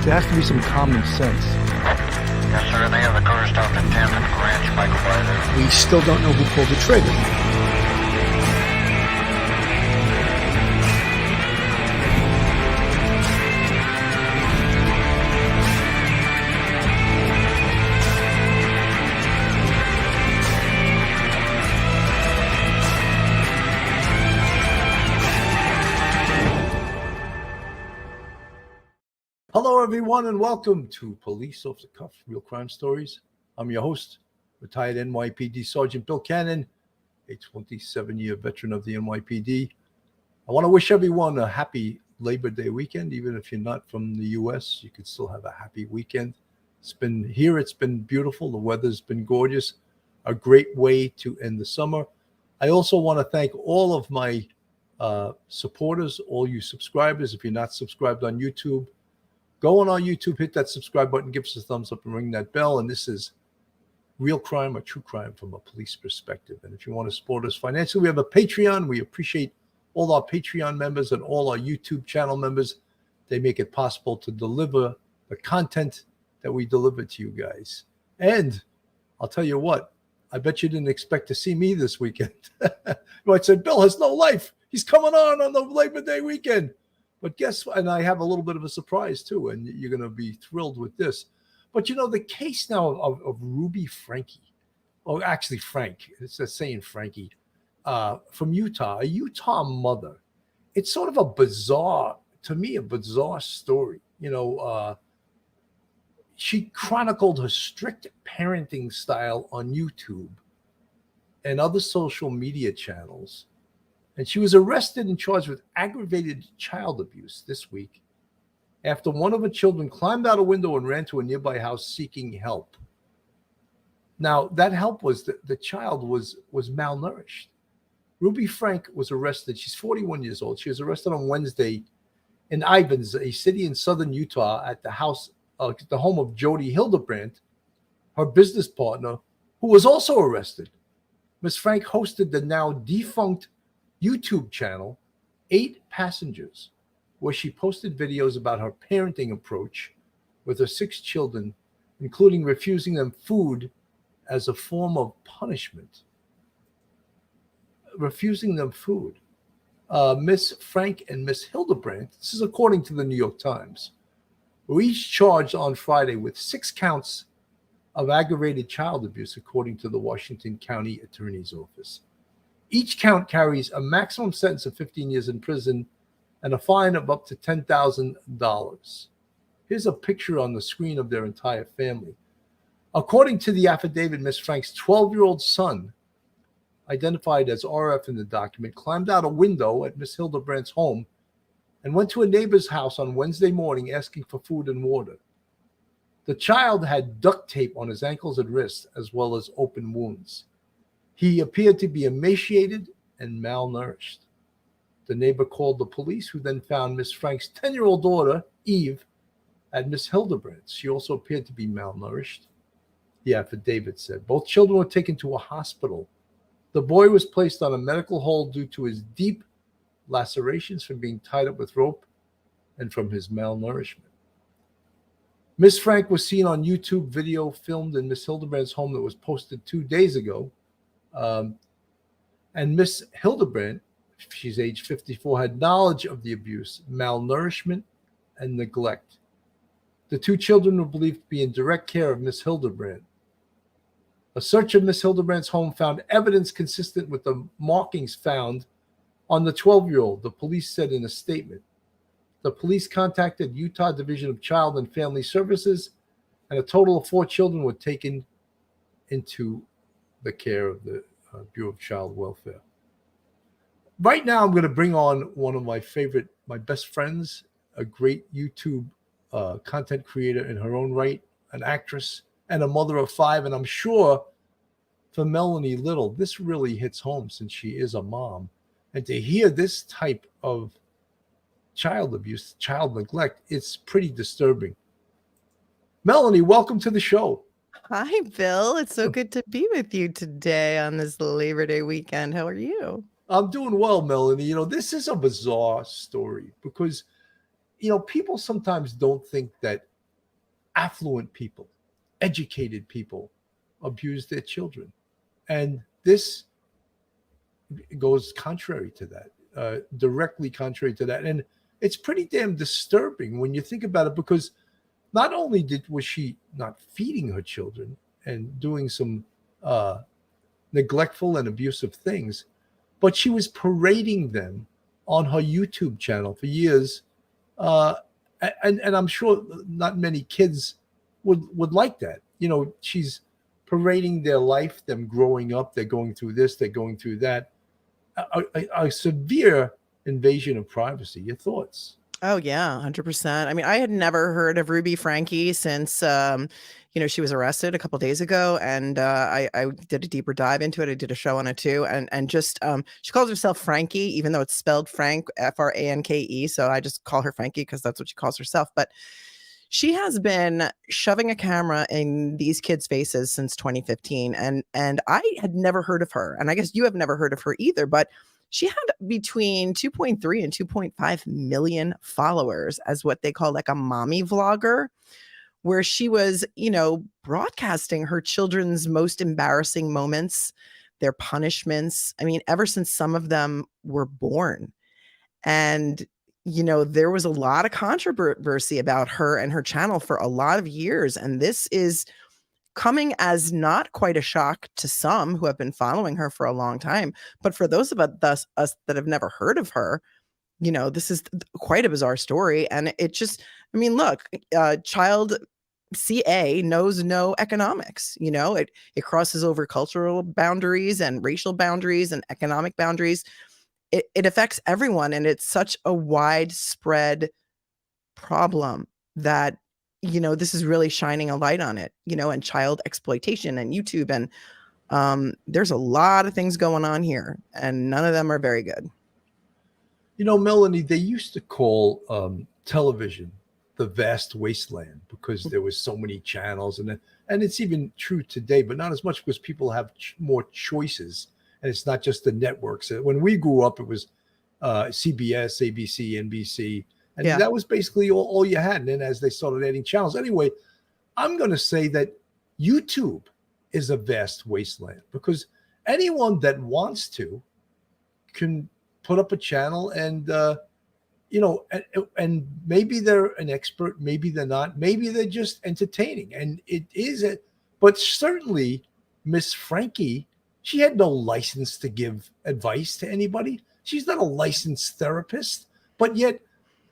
There has to be some common sense. Yes, sir. They have the car stopped at 10th and Ranch Michael by there. We still don't know who pulled the trigger. Hello, everyone, and welcome to Police Off the Cuff, Real Crime Stories. I'm your host, retired NYPD Sergeant Bill Cannon, a 27-year veteran of the NYPD. I want to wish everyone a happy Labor Day weekend. Even if you're not from the U.S., you could still have a happy weekend. It's been beautiful. The weather's been gorgeous. A great way to end the summer. I also want to thank all of my supporters, all you subscribers. If you're not subscribed on YouTube, go on our YouTube, hit that subscribe button, give us a thumbs up, and ring that bell. And this is real crime or true crime from a police perspective. And if you want to support us financially, we have a Patreon. We appreciate all our Patreon members and all our YouTube channel members. They make it possible to deliver the content that we deliver to you guys. And I'll tell you what, I bet you didn't expect to see me this weekend. You might say, Bill has no life. He's coming on the Labor Day weekend. But guess what? And I have a little bit of a surprise, too, and you're going to be thrilled with this. But, you know, the case now of Ruby Franke, or actually Frank, it's saying Frankie, from Utah, a Utah mother. It's sort of a bizarre story. You know, she chronicled her strict parenting style on YouTube and other social media channels. And she was arrested and charged with aggravated child abuse this week after one of her children climbed out a window and ran to a nearby house seeking help. Now, that help was that the child was malnourished. Ruby Franke was arrested. She's 41 years old. She was arrested on Wednesday in Ivins, a city in southern Utah, at the home of Jodi Hildebrandt, her business partner, who was also arrested. Ms. Franke hosted the now defunct YouTube channel, 8 Passengers, where she posted videos about her parenting approach with her 6 children, including refusing them food as a form of punishment. Refusing them food. Ms. Franke and Ms. Hildebrandt, this is according to the New York Times, were each charged on Friday with 6 counts of aggravated child abuse, according to the Washington County Attorney's Office. Each count carries a maximum sentence of 15 years in prison and a fine of up to $10,000. Here's a picture on the screen of their entire family. According to the affidavit, Ms. Franke's 12-year-old son, identified as RF in the document, climbed out a window at Ms. Hildebrandt's home and went to a neighbor's house on Wednesday morning asking for food and water. The child had duct tape on his ankles and wrists, as well as open wounds. He appeared to be emaciated and malnourished. The neighbor called the police, who then found Ms. Franke's 10-year-old daughter, Eve, at Ms. Hildebrandt's. She also appeared to be malnourished, the affidavit said. Both children were taken to a hospital. The boy was placed on a medical hold due to his deep lacerations from being tied up with rope and from his malnourishment. Ms. Franke was seen on YouTube video filmed in Ms. Hildebrandt's home that was posted 2 days ago. And Miss Hildebrandt, she's age 54, had knowledge of the abuse, malnourishment, and neglect. The 2 children were believed to be in direct care of Miss Hildebrandt. A search of Miss Hildebrandt's home found evidence consistent with the markings found on the 12-year-old, the police said in a statement. The police contacted Utah Division of Child and Family Services, and a total of 4 children were taken into the care of the Bureau of Child Welfare. Right now, I'm going to bring on one of my best friends, a great YouTube content creator in her own right, an actress, and a mother of 5. And I'm sure for Melanie Little, this really hits home since she is a mom. And to hear this type of child abuse, child neglect, it's pretty disturbing. Melanie, welcome to the show. Hi, Bill. It's so good to be with you today on this Labor Day weekend. How are you? I'm doing well, Melanie. You know, this is a bizarre story because, you know, people sometimes don't think that affluent people, educated people abuse their children. And this goes contrary to that, directly contrary to that. And it's pretty damn disturbing when you think about it, because not only was she not feeding her children and doing some neglectful and abusive things, but she was parading them on her YouTube channel for years. And I'm sure not many kids would like that. You know, she's parading their life, them growing up, they're going through this, they're going through that. A severe invasion of privacy. Your thoughts? Oh yeah, 100%. I mean, I had never heard of Ruby Franke since she was arrested a couple days ago, and I did a deeper dive into it. I did a show on it too, and just she calls herself Frankie, even though it's spelled Frank, Franke. So I just call her Frankie because that's what she calls herself. But she has been shoving a camera in these kids' faces since 2015, and I had never heard of her, and I guess you have never heard of her either, but she had between 2.3 and 2.5 million followers as what they call like a mommy vlogger, where she was, broadcasting her children's most embarrassing moments, their punishments. I mean, ever since some of them were born. And, there was a lot of controversy about her and her channel for a lot of years. And this is coming as not quite a shock to some who have been following her for a long time. But for those of us that have never heard of her, this is quite a bizarre story. And it just, I mean, look, child CA knows no economics. It crosses over cultural boundaries and racial boundaries and economic boundaries. It affects everyone. And it's such a widespread problem that this is really shining a light on it, and child exploitation and YouTube. And there's a lot of things going on here, and none of them are very good. Melanie, they used to call television the vast wasteland because there was so many channels, and it's even true today, but not as much because people have more choices, and it's not just the networks. When we grew up, it was CBS, ABC, NBC. And that was basically all you had. And then as they started adding channels. Anyway, I'm going to say that YouTube is a vast wasteland because anyone that wants to can put up a channel and, and maybe they're an expert, maybe they're not, maybe they're just entertaining. And it is but certainly Miss Franke, she had no license to give advice to anybody. She's not a licensed therapist, but yet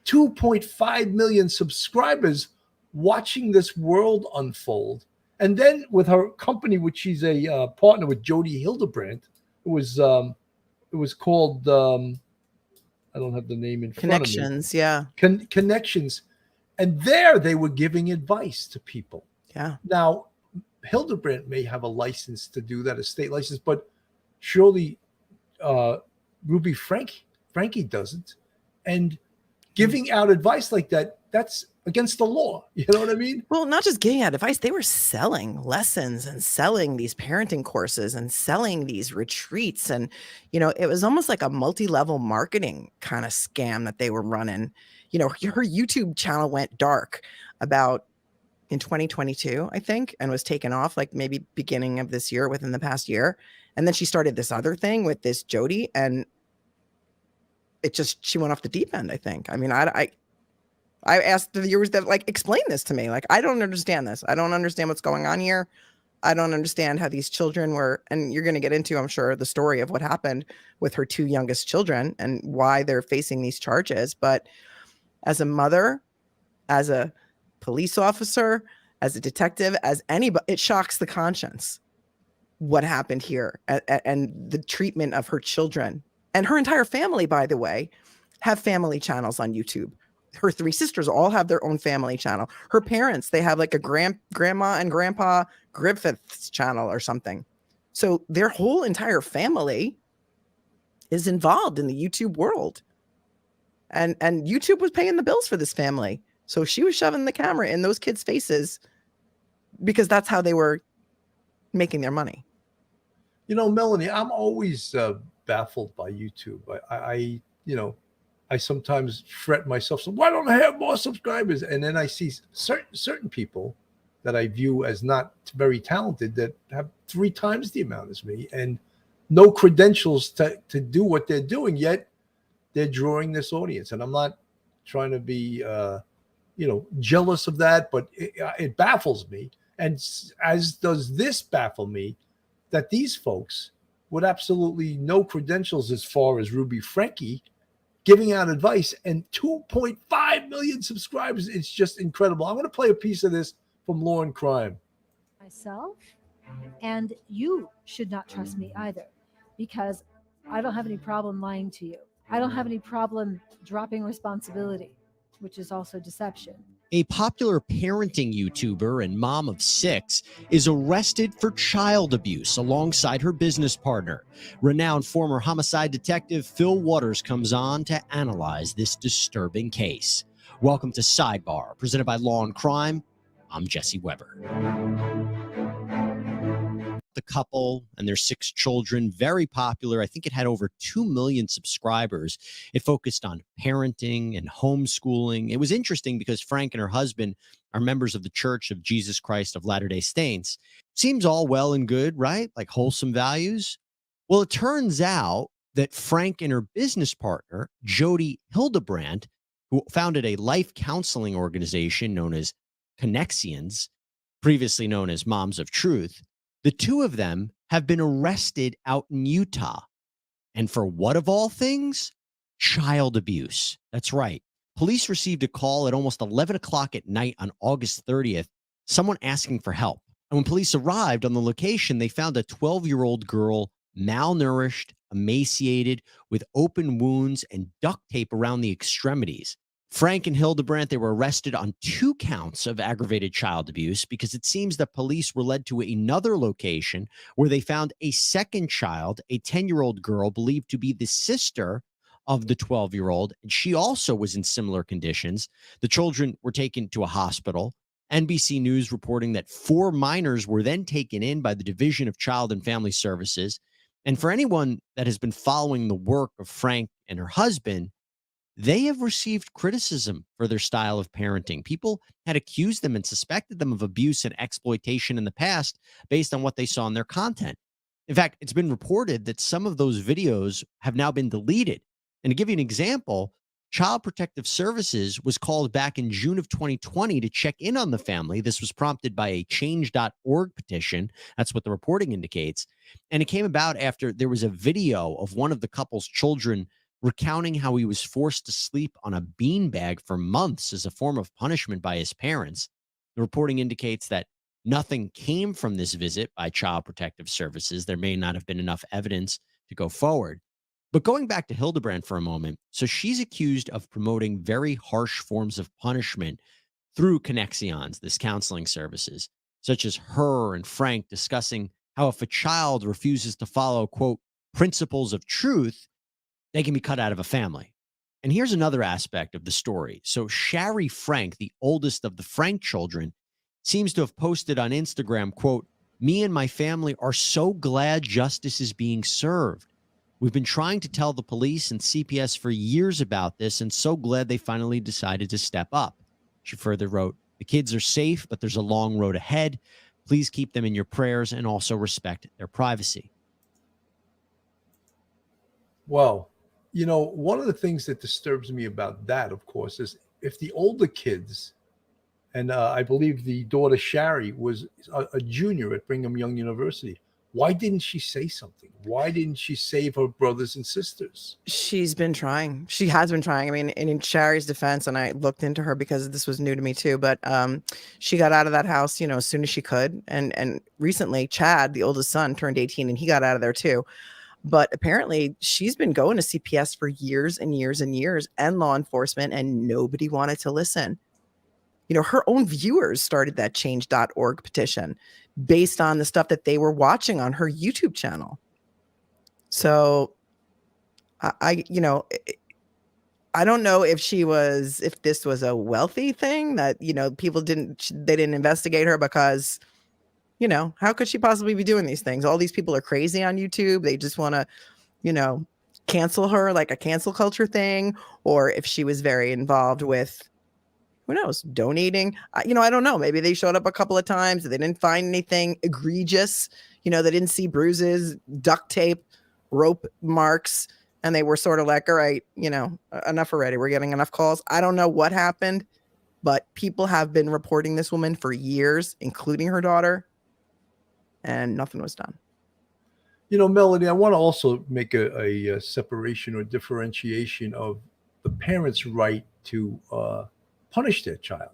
2.5 million subscribers watching this world unfold. And then with her company, which she's a partner with Jodi Hildebrandt, it was called, I don't have the name in front of me. Connections, yeah. Connections. And there they were giving advice to people. Yeah. Now, Hildebrandt may have a license to do that, a state license, but surely Ruby Franke doesn't. And giving out advice like that, that's against the law. You know what I mean? Well, not just giving out advice. They were selling lessons and selling these parenting courses and selling these retreats. And, it was almost like a multi-level marketing kind of scam that they were running. Her YouTube channel went dark about in 2022, I think, and was taken off like maybe beginning of this year, within the past year. And then she started this other thing with this Jodi, and she went off the deep end, I think. I mean, I asked the viewers that explain this to me. I don't understand this. I don't understand what's going on here. I don't understand how these children were, and you're going to get into, I'm sure, the story of what happened with her two youngest children and why they're facing these charges. But as a mother, as a police officer, as a detective, as anybody, it shocks the conscience what happened here and the treatment of her children. And her entire family, by the way, have family channels on YouTube. Her three sisters all have their own family channel. Her parents, they have like a grandma and grandpa Griffiths channel or something. So their whole entire family is involved in the YouTube world. And YouTube was paying the bills for this family. So she was shoving the camera in those kids' faces because that's how they were making their money. Melanie, I'm always baffled by YouTube. I sometimes fret myself. So why don't I have more subscribers? And then I see certain people that I view as not very talented that have 3 times the amount as me and no credentials to do what they're doing, yet they're drawing this audience. And I'm not trying to be, jealous of that, but it baffles me. And as does this baffle me, that these folks with absolutely no credentials as far as Ruby Franke giving out advice and 2.5 million subscribers. It's just incredible. I'm going to play a piece of this from Law and Crime. Myself, and you should not trust me either, because I don't have any problem lying to you. I don't have any problem dropping responsibility, which is also deception. A popular parenting YouTuber and mom of 6 is arrested for child abuse alongside her business partner. Renowned former homicide detective Phil Waters comes on to analyze this disturbing case. Welcome to Sidebar, presented by Law and Crime. I'm Jesse Weber. The couple and their 6 children, very popular. I think it had over 2 million subscribers. It focused on parenting and homeschooling. It was interesting because Frank and her husband are members of the Church of Jesus Christ of Latter-day Saints. Seems all well and good, right? Like wholesome values. Well, it turns out that Frank and her business partner, Jodi Hildebrandt, who founded a life counseling organization known as Connexions, previously known as Moms of Truth, the two of them have been arrested out in Utah. And for what of all things? Child abuse. That's right. Police received a call at almost 11 o'clock at night on August 30th, someone asking for help. And when police arrived on the location, they found a 12-year-old girl malnourished, emaciated, with open wounds and duct tape around the extremities. Frank and Hildebrandt, they were arrested on 2 counts of aggravated child abuse because it seems that police were led to another location where they found a second child, a 10-year-old girl believed to be the sister of the 12-year-old. And she also was in similar conditions. The children were taken to a hospital. NBC News reporting that 4 minors were then taken in by the Division of Child and Family Services. And for anyone that has been following the work of Frank and her husband, they have received criticism for their style of parenting. People had accused them and suspected them of abuse and exploitation in the past based on what they saw in their content. In fact, it's been reported that some of those videos have now been deleted. And to give you an example, Child Protective Services was called back in June of 2020 to check in on the family. This was prompted by a change.org petition. That's what the reporting indicates. And it came about after there was a video of one of the couple's children recounting how he was forced to sleep on a beanbag for months as a form of punishment by his parents. The reporting indicates that nothing came from this visit by Child Protective Services. There may not have been enough evidence to go forward. But going back to Hildebrandt for a moment, so she's accused of promoting very harsh forms of punishment through Connexions, this counseling services, such as her and Frank discussing how if a child refuses to follow, quote, principles of truth, they can be cut out of a family. And here's another aspect of the story. So Shari Frank, the oldest of the Frank children, seems to have posted on Instagram, quote, "Me and my family are so glad justice is being served. We've been trying to tell the police and CPS for years about this and so glad they finally decided to step up." She further wrote, "The kids are safe, but there's a long road ahead. Please keep them in your prayers and also respect their privacy." Well, one of the things that disturbs me about that, of course, is if the older kids, and I believe the daughter Shari was a junior at Brigham Young University, why didn't she say something? Why didn't she save her brothers and sisters? She's been trying. She has been trying. I mean, and in Shari's defense, and I looked into her because this was new to me too, but she got out of that house, as soon as she could. And recently, Chad, the oldest son, turned 18 and he got out of there too. But apparently she's been going to CPS for years and years and years and law enforcement, and nobody wanted to listen. Her own viewers started that change.org petition based on the stuff that they were watching on her YouTube channel. So I don't know if this was a wealthy thing that, people didn't investigate her because, how could she possibly be doing these things? All these people are crazy on YouTube. They just want to, cancel her, like a cancel culture thing, or if she was very involved with, who knows, donating. I don't know. Maybe they showed up a couple of times. They didn't find anything egregious. They didn't see bruises, duct tape, rope marks. And they were sort of like, all right, enough already. We're getting enough calls. I don't know what happened, but people have been reporting this woman for years, including her daughter, and nothing was done. Melanie, I want to also make a separation or differentiation of the parents' right to punish their child.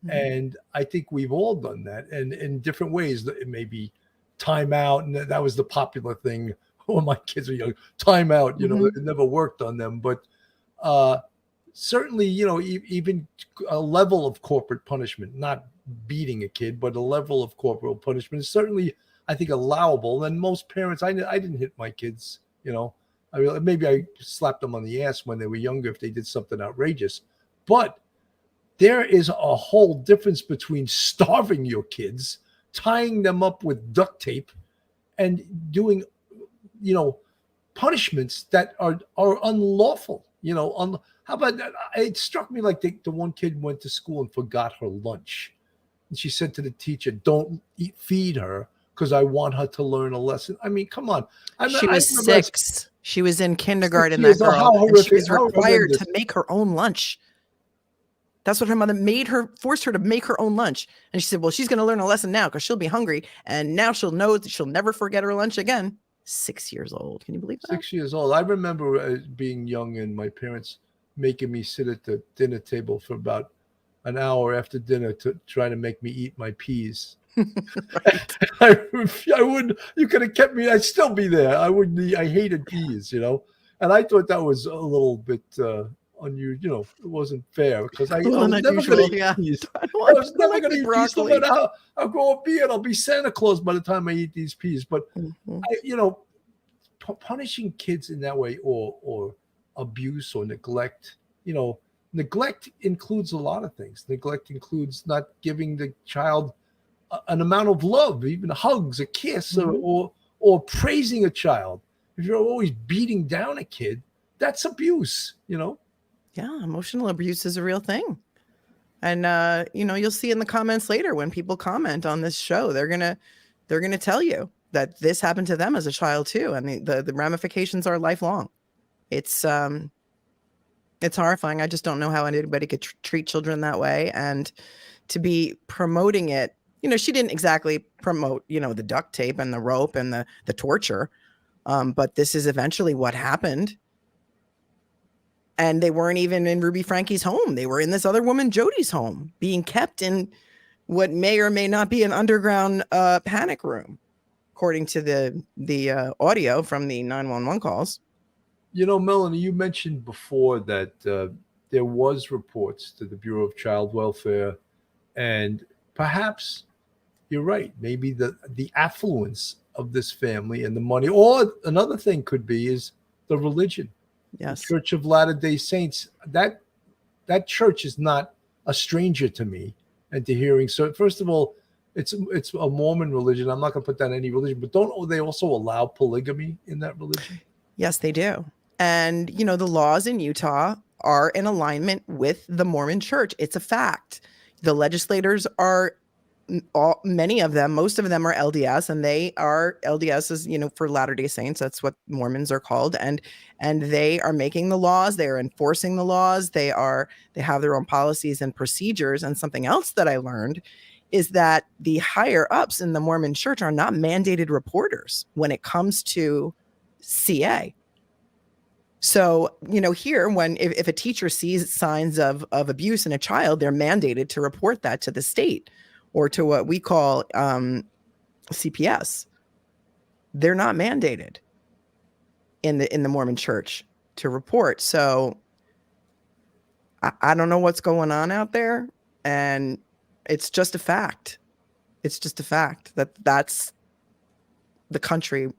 Mm-hmm. And I think we've all done that, and in different ways. It may be timeout, and that was the popular thing when my kids were young. Timeout, mm-hmm. It never worked on them. But certainly, even a level of corporate punishment, not beating a kid, but a level of corporal punishment is certainly, I think, allowable. And most parents, I didn't hit my kids, maybe I slapped them on the ass when they were younger if they did something outrageous. But there is a whole difference between starving your kids, tying them up with duct tape, and doing, punishments that are unlawful. How about that? It struck me like the one kid went to school and forgot her lunch. And she said to the teacher, "Don't feed her because I want her to learn a lesson." I mean, come on. She was 6. She was in kindergarten, that girl. And she was required to make her own lunch. That's what her mother forced her to make her own lunch. And she said, well, she's going to learn a lesson now because she'll be hungry. And now she'll know that she'll never forget her lunch again. 6 years old. Can you believe that? 6 years old. I remember being young and my parents making me sit at the dinner table for about an hour after dinner to try to make me eat my peas. I wouldn't, you could have kept me, I'd still be there. I hated peas, and I thought that was a little bit unusual, it wasn't fair because I was never going to eat peas. I was never going to eat peas. No matter how I'll grow up being, I'll be Santa Claus by the time I eat these peas. But punishing kids in that way or abuse or neglect, neglect includes a lot of things. Neglect includes not giving the child an amount of love, even hugs, a kiss, mm-hmm. or praising a child. If you're always beating down a kid, that's abuse, Yeah, emotional abuse is a real thing. And you'll see in the comments later when people comment on this show, they're gonna tell you that this happened to them as a child too, and the ramifications are lifelong. It's horrifying. I just don't know how anybody could treat children that way, and to be promoting it. She didn't exactly promote, the duct tape and the rope and the torture, but this is eventually what happened. And they weren't even in Ruby Frankie's home. They were in this other woman, Jodi's home, being kept in what may or may not be an underground panic room, according to the audio from the 911 calls. Melanie, you mentioned before that there was reports to the Bureau of Child Welfare, and perhaps you're right. Maybe the affluence of this family and the money, or another thing could be is the religion. Yes. The Church of Latter-day Saints. That church is not a stranger to me and to hearing. So first of all, it's a Mormon religion. I'm not going to put down any religion, but don't they also allow polygamy in that religion? Yes, they do. And the laws in Utah are in alignment with the Mormon Church. It's a fact. The legislators are many of them, most of them are LDS, and they are LDS for Latter-day Saints. That's what Mormons are called. And they are making the laws. They are enforcing the laws. They have their own policies and procedures. And something else that I learned is that the higher ups in the Mormon Church are not mandated reporters when it comes to CA. So, here, if a teacher sees signs of abuse in a child, they're mandated to report that to the state or to what we call CPS. They're not mandated in the Mormon Church to report. So I don't know what's going on out there, and it's just a fact. It's just a fact that's the country.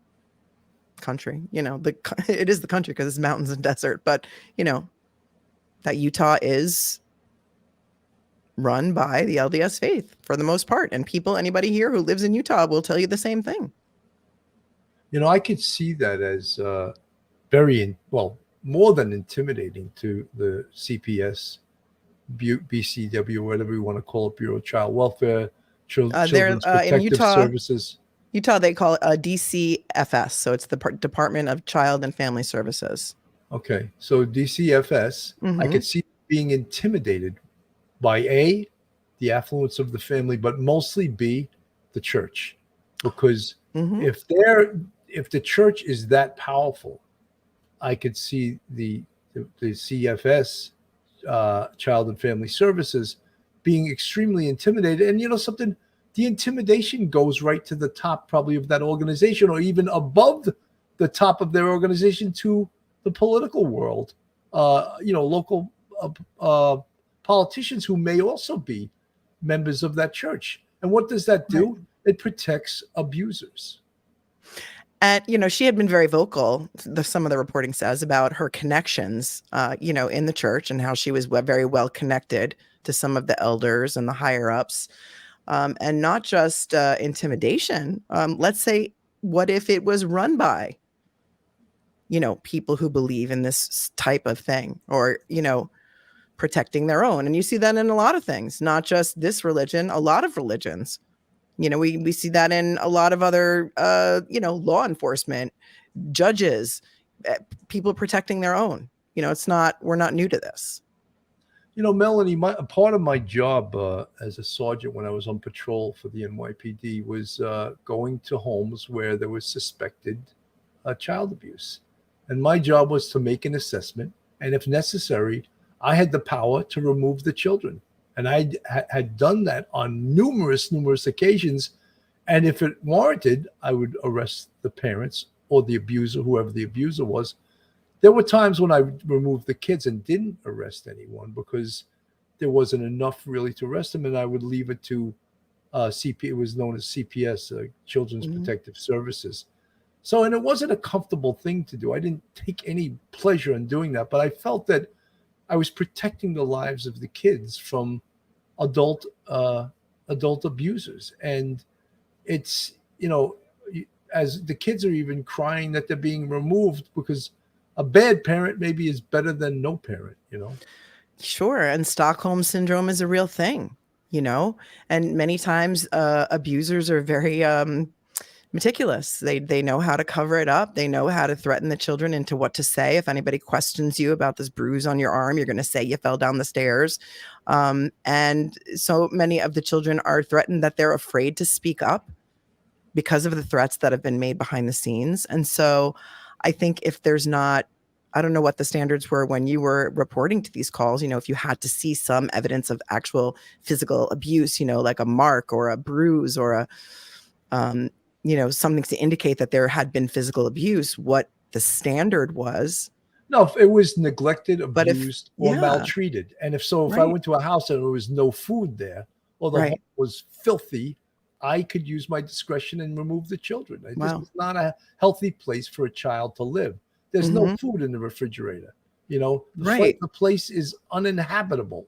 It is the country because it's mountains and desert, but that Utah is run by the LDS faith for the most part, and anybody here who lives in Utah will tell you the same thing. I could see that as more than intimidating to the CPS, BCW, whatever you want to call it, Bureau of Child Welfare, Children's in Protective Utah, Services. Utah, they call it a DCFS. So it's the Department of Child and Family Services. Okay. So DCFS, I could see being intimidated by A, the affluence of the family, but mostly B, the church. Because if the church is that powerful, I could see the CFS, Child and Family Services, being extremely intimidated. And you know something, the intimidation goes right to the top probably of that organization, or even above the top of their organization to the political world, local politicians who may also be members of that church. And what does that do? Right. It protects abusers. And, she had been very vocal, some of the reporting says, about her connections, in the church, and how she was very well connected to some of the elders and the higher ups. And not just intimidation. Let's say, what if it was run by, people who believe in this type of thing, or, protecting their own. And you see that in a lot of things, not just this religion, a lot of religions. We see that in a lot of other, law enforcement, judges, people protecting their own. We're not new to this. Melanie, part of my job as a sergeant when I was on patrol for the NYPD was going to homes where there was suspected child abuse. And my job was to make an assessment. And if necessary, I had the power to remove the children. And I had done that on numerous occasions. And if it warranted, I would arrest the parents or the abuser, whoever the abuser was. There were times when I removed the kids and didn't arrest anyone because there wasn't enough really to arrest them. And I would leave it to CP. It was known as CPS, Children's Protective Services. So, and it wasn't a comfortable thing to do. I didn't take any pleasure in doing that, but I felt that I was protecting the lives of the kids from adult abusers. And it's, as the kids are even crying that they're being removed because a bad parent maybe is better than no parent, Sure. And Stockholm syndrome is a real thing, and many times abusers are very meticulous. They know how to cover it up. They know how to threaten the children into what to say. If anybody questions you about this bruise on your arm, you're going to say you fell down the stairs. And so many of the children are threatened that they're afraid to speak up because of the threats that have been made behind the scenes. And so I think if there's not, I don't know what the standards were when you were reporting to these calls, if you had to see some evidence of actual physical abuse, like a mark or a bruise or a, something to indicate that there had been physical abuse, what the standard was. No, if it was neglected, abused, or maltreated. And if I went to a house and there was no food there, or the home was filthy, I could use my discretion and remove the children. This is not a healthy place for a child to live. There's no food in the refrigerator. The place is uninhabitable,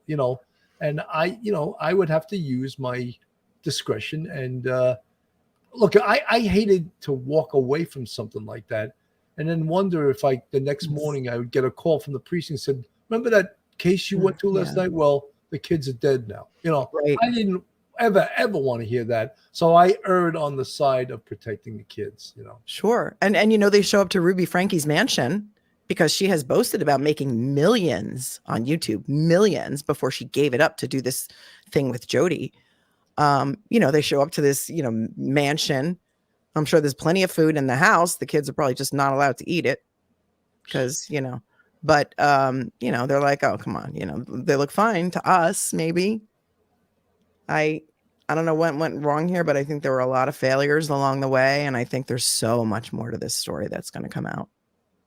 and I would have to use my discretion. And look, I hated to walk away from something like that and then wonder if the next morning I would get a call from the precinct and said, remember that case you went to last night? Well, the kids are dead now. I didn't ever want to hear that. So I erred on the side of protecting the kids, Sure. And they show up to Ruby Franke's mansion because she has boasted about making millions on YouTube, millions, before she gave it up to do this thing with Jodi. They show up to this, mansion. I'm sure there's plenty of food in the house. The kids are probably just not allowed to eat it because, but, they're like, oh, come on, they look fine to us. Maybe I don't know what went wrong here, but I think there were a lot of failures along the way. And I think there's so much more to this story that's going to come out.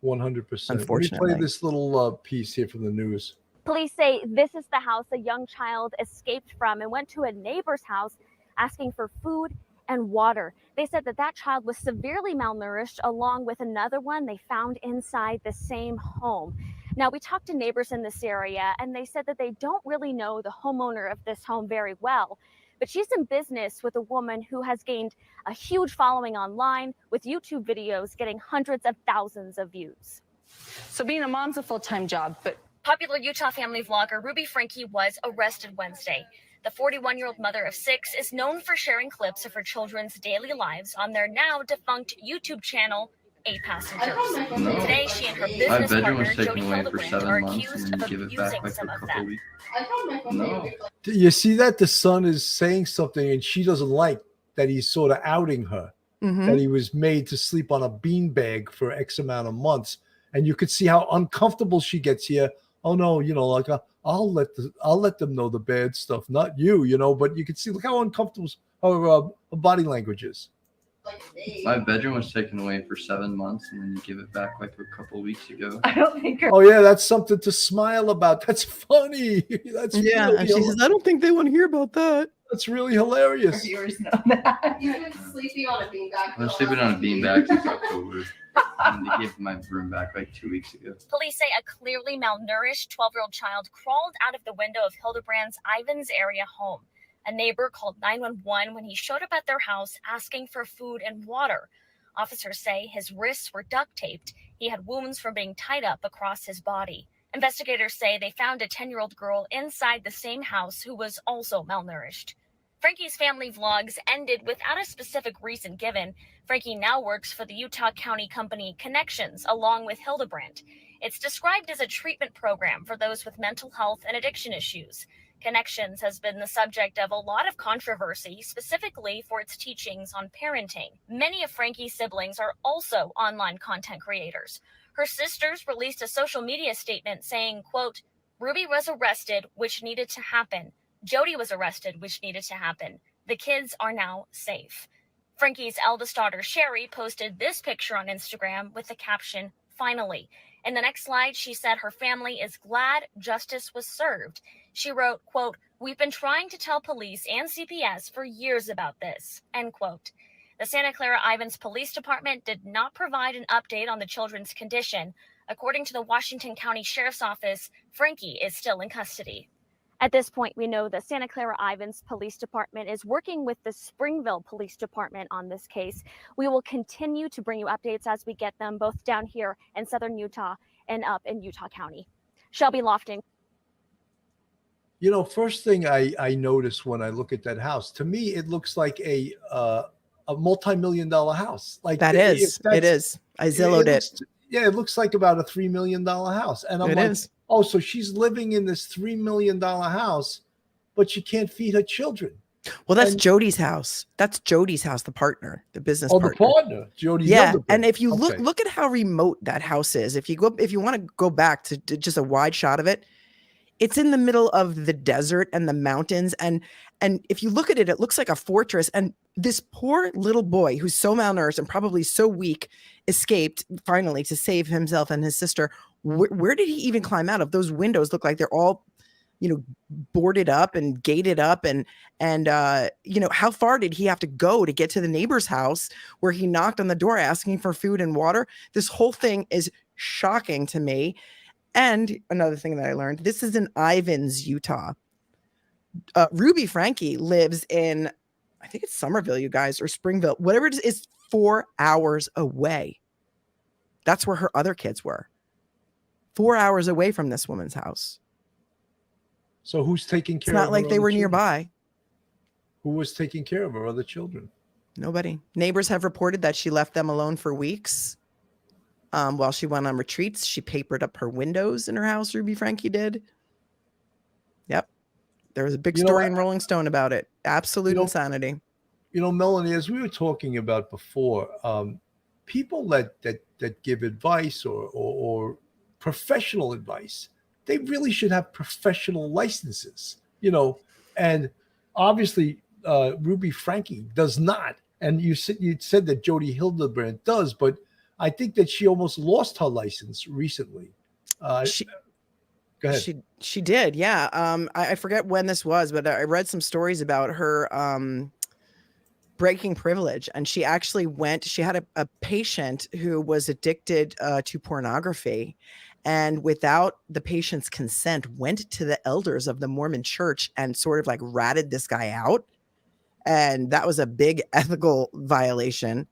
100%. Unfortunately. Let me play this little piece here from the news. Police say this is the house a young child escaped from and went to a neighbor's house asking for food and water. They said that child was severely malnourished along with another one they found inside the same home. Now, we talked to neighbors in this area and they said that they don't really know the homeowner of this home very well, but she's in business with a woman who has gained a huge following online with YouTube videos getting hundreds of thousands of views. So being a mom's a full-time job, but Popular Utah family vlogger Ruby Franke was arrested Wednesday. The 41-year-old mother of 6 is known for sharing clips of her children's daily lives on their now defunct YouTube channel, 8 Passengers. Today, she and her business partner, Jodi Hildebrandt, are accused of abusing some of them. No. You see that the son is saying something and she doesn't like that he's sort of outing her, that he was made to sleep on a beanbag for X amount of months. And you could see how uncomfortable she gets here. Oh no, like I'll let them know the bad stuff, not you, but you can see, look how uncomfortable her body language is. My bedroom was taken away for 7 months, and then you give it back like a couple of weeks ago. I don't think Oh yeah, that's something to smile about. That's funny. That's Yeah, and she says, I don't think they want to hear about that. That's really hilarious. viewers know that. You've been sleeping on a beanbag. I've been sleeping on a beanbag since October, and they gave my room back like 2 weeks ago. Police say a clearly malnourished 12-year-old child crawled out of the window of Hildebrandt's Ivins area home. A neighbor called 911 when he showed up at their house asking for food and water. Officers say his wrists were duct taped. He had wounds from being tied up across his body. Investigators say they found a 10-year-old girl inside the same house who was also malnourished. Franke's family vlogs ended without a specific reason given. Franke now works for the Utah County company Connections along with Hildebrandt. It's described as a treatment program for those with mental health and addiction issues. Connections has been the subject of a lot of controversy, specifically for its teachings on parenting. Many of Franke's siblings are also online content creators. Her sisters released a social media statement saying, quote, Ruby was arrested, which needed to happen. Jodi was arrested, which needed to happen. The kids are now safe. Franke's eldest daughter, Sherry, posted this picture on Instagram with the caption, finally. In the next slide, she said her family is glad justice was served. She wrote, quote, we've been trying to tell police and CPS for years about this, end quote. The Santa Clara Ivins Police Department did not provide an update on the children's condition. According to the Washington County Sheriff's Office, Franke is still in custody. At this point, we know the Santa Clara Ivins Police Department is working with the Springville Police Department on this case. We will continue to bring you updates as we get them, both down here in southern Utah and up in Utah County. Shelby Lofting. First thing I notice when I look at that house, to me, it looks like a multi-million-dollar house. Like It is. I Zillowed it. It looks like about a $3 million house. And I'm like, oh, so she's living in this $3 million house, but she can't feed her children. Well, that's Jodi's house. That's Jodi's house, the partner, the business partner. The partner, Jodi. Yeah, and if you look at how remote that house is, if you want to go back to just a wide shot of it, it's in the middle of the desert and the mountains, and if you look at it, it looks like a fortress. And this poor little boy who's so malnourished and probably so weak escaped finally to save himself and his sister. Where did he even climb out of? Those windows look like they're all, boarded up and gated up, and how far did he have to go to get to the neighbor's house where he knocked on the door asking for food and water? This whole thing is shocking to me. And another thing that I learned, this is in Ivins, Utah. Ruby Franke lives in, I think it's Somerville, you guys, or Springville, whatever it is 4 hours away. That's where her other kids were. 4 hours away from this woman's house. So who's taking care of her? It's not like they were nearby. Who was taking care of her other children? Nobody. Neighbors have reported that she left them alone for weeks. While she went on retreats, she papered up her windows in her house, Ruby Franke did. Yep. There was a big story in Rolling Stone about it. Absolute insanity. Melanie, as we were talking about before, people that give advice or professional advice, they really should have professional licenses, and obviously Ruby Franke does not. And you said that Jodi Hildebrandt does, but I think that she almost lost her license recently. Go ahead. She did, yeah. I forget when this was, but I read some stories about her breaking privilege, and she actually she had a patient who was addicted to pornography, and without the patient's consent went to the elders of the Mormon church and sort of like ratted this guy out. And that was a big ethical violation.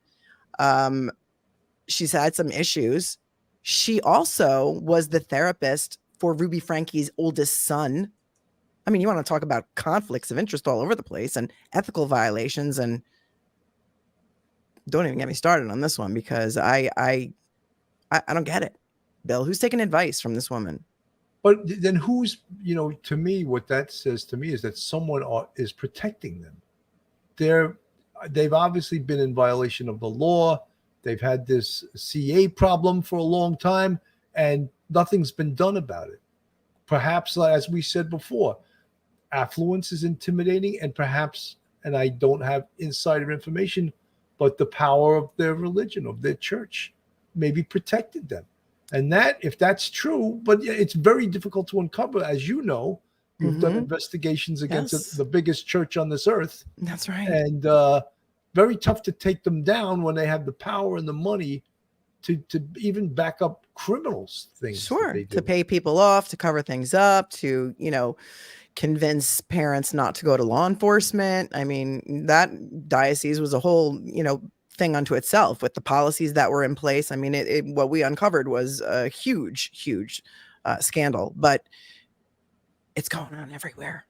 She's had some issues. She also was the therapist for Ruby Franke's oldest son. I mean, you want to talk about conflicts of interest all over the place and ethical violations, and don't even get me started on this one, because I don't get it. Bill, who's taking advice from this woman? But then who's, to me, what that says to me is that someone is protecting them. They've obviously been in violation of the law. They've had this CA problem for a long time, and nothing's been done about it. Perhaps, as we said before, affluence is intimidating, and perhaps, and I don't have insider information, but the power of their religion, of their church, maybe protected them. And that, if that's true, but it's very difficult to uncover, as you know, you've done investigations against the biggest church on this earth. That's right. And very tough to take them down when they have the power and the money to even back up criminals things. Sure. To pay people off, to cover things up, to, convince parents not to go to law enforcement. I mean, that diocese was a whole, thing unto itself with the policies that were in place. I mean, what we uncovered was a huge scandal, but it's going on everywhere.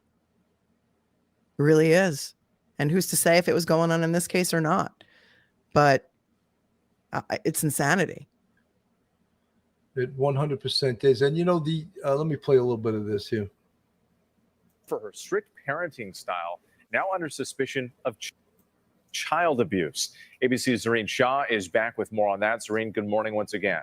It really is. And who's to say if it was going on in this case or not? But it's insanity. It 100% is. And let me play a little bit of this here. For her strict parenting style, now under suspicion of child abuse. ABC's Zareen Shah is back with more on that. Zareen, good morning once again.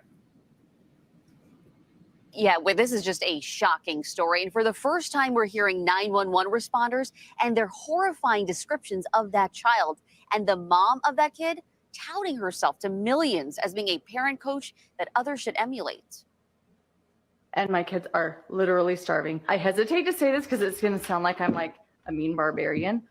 Yeah, well, this is just a shocking story. And for the first time, we're hearing 911 responders and their horrifying descriptions of that child. And the mom of that kid touting herself to millions as being a parent coach that others should emulate. And my kids are literally starving. I hesitate to say this because it's going to sound like I'm like a mean barbarian.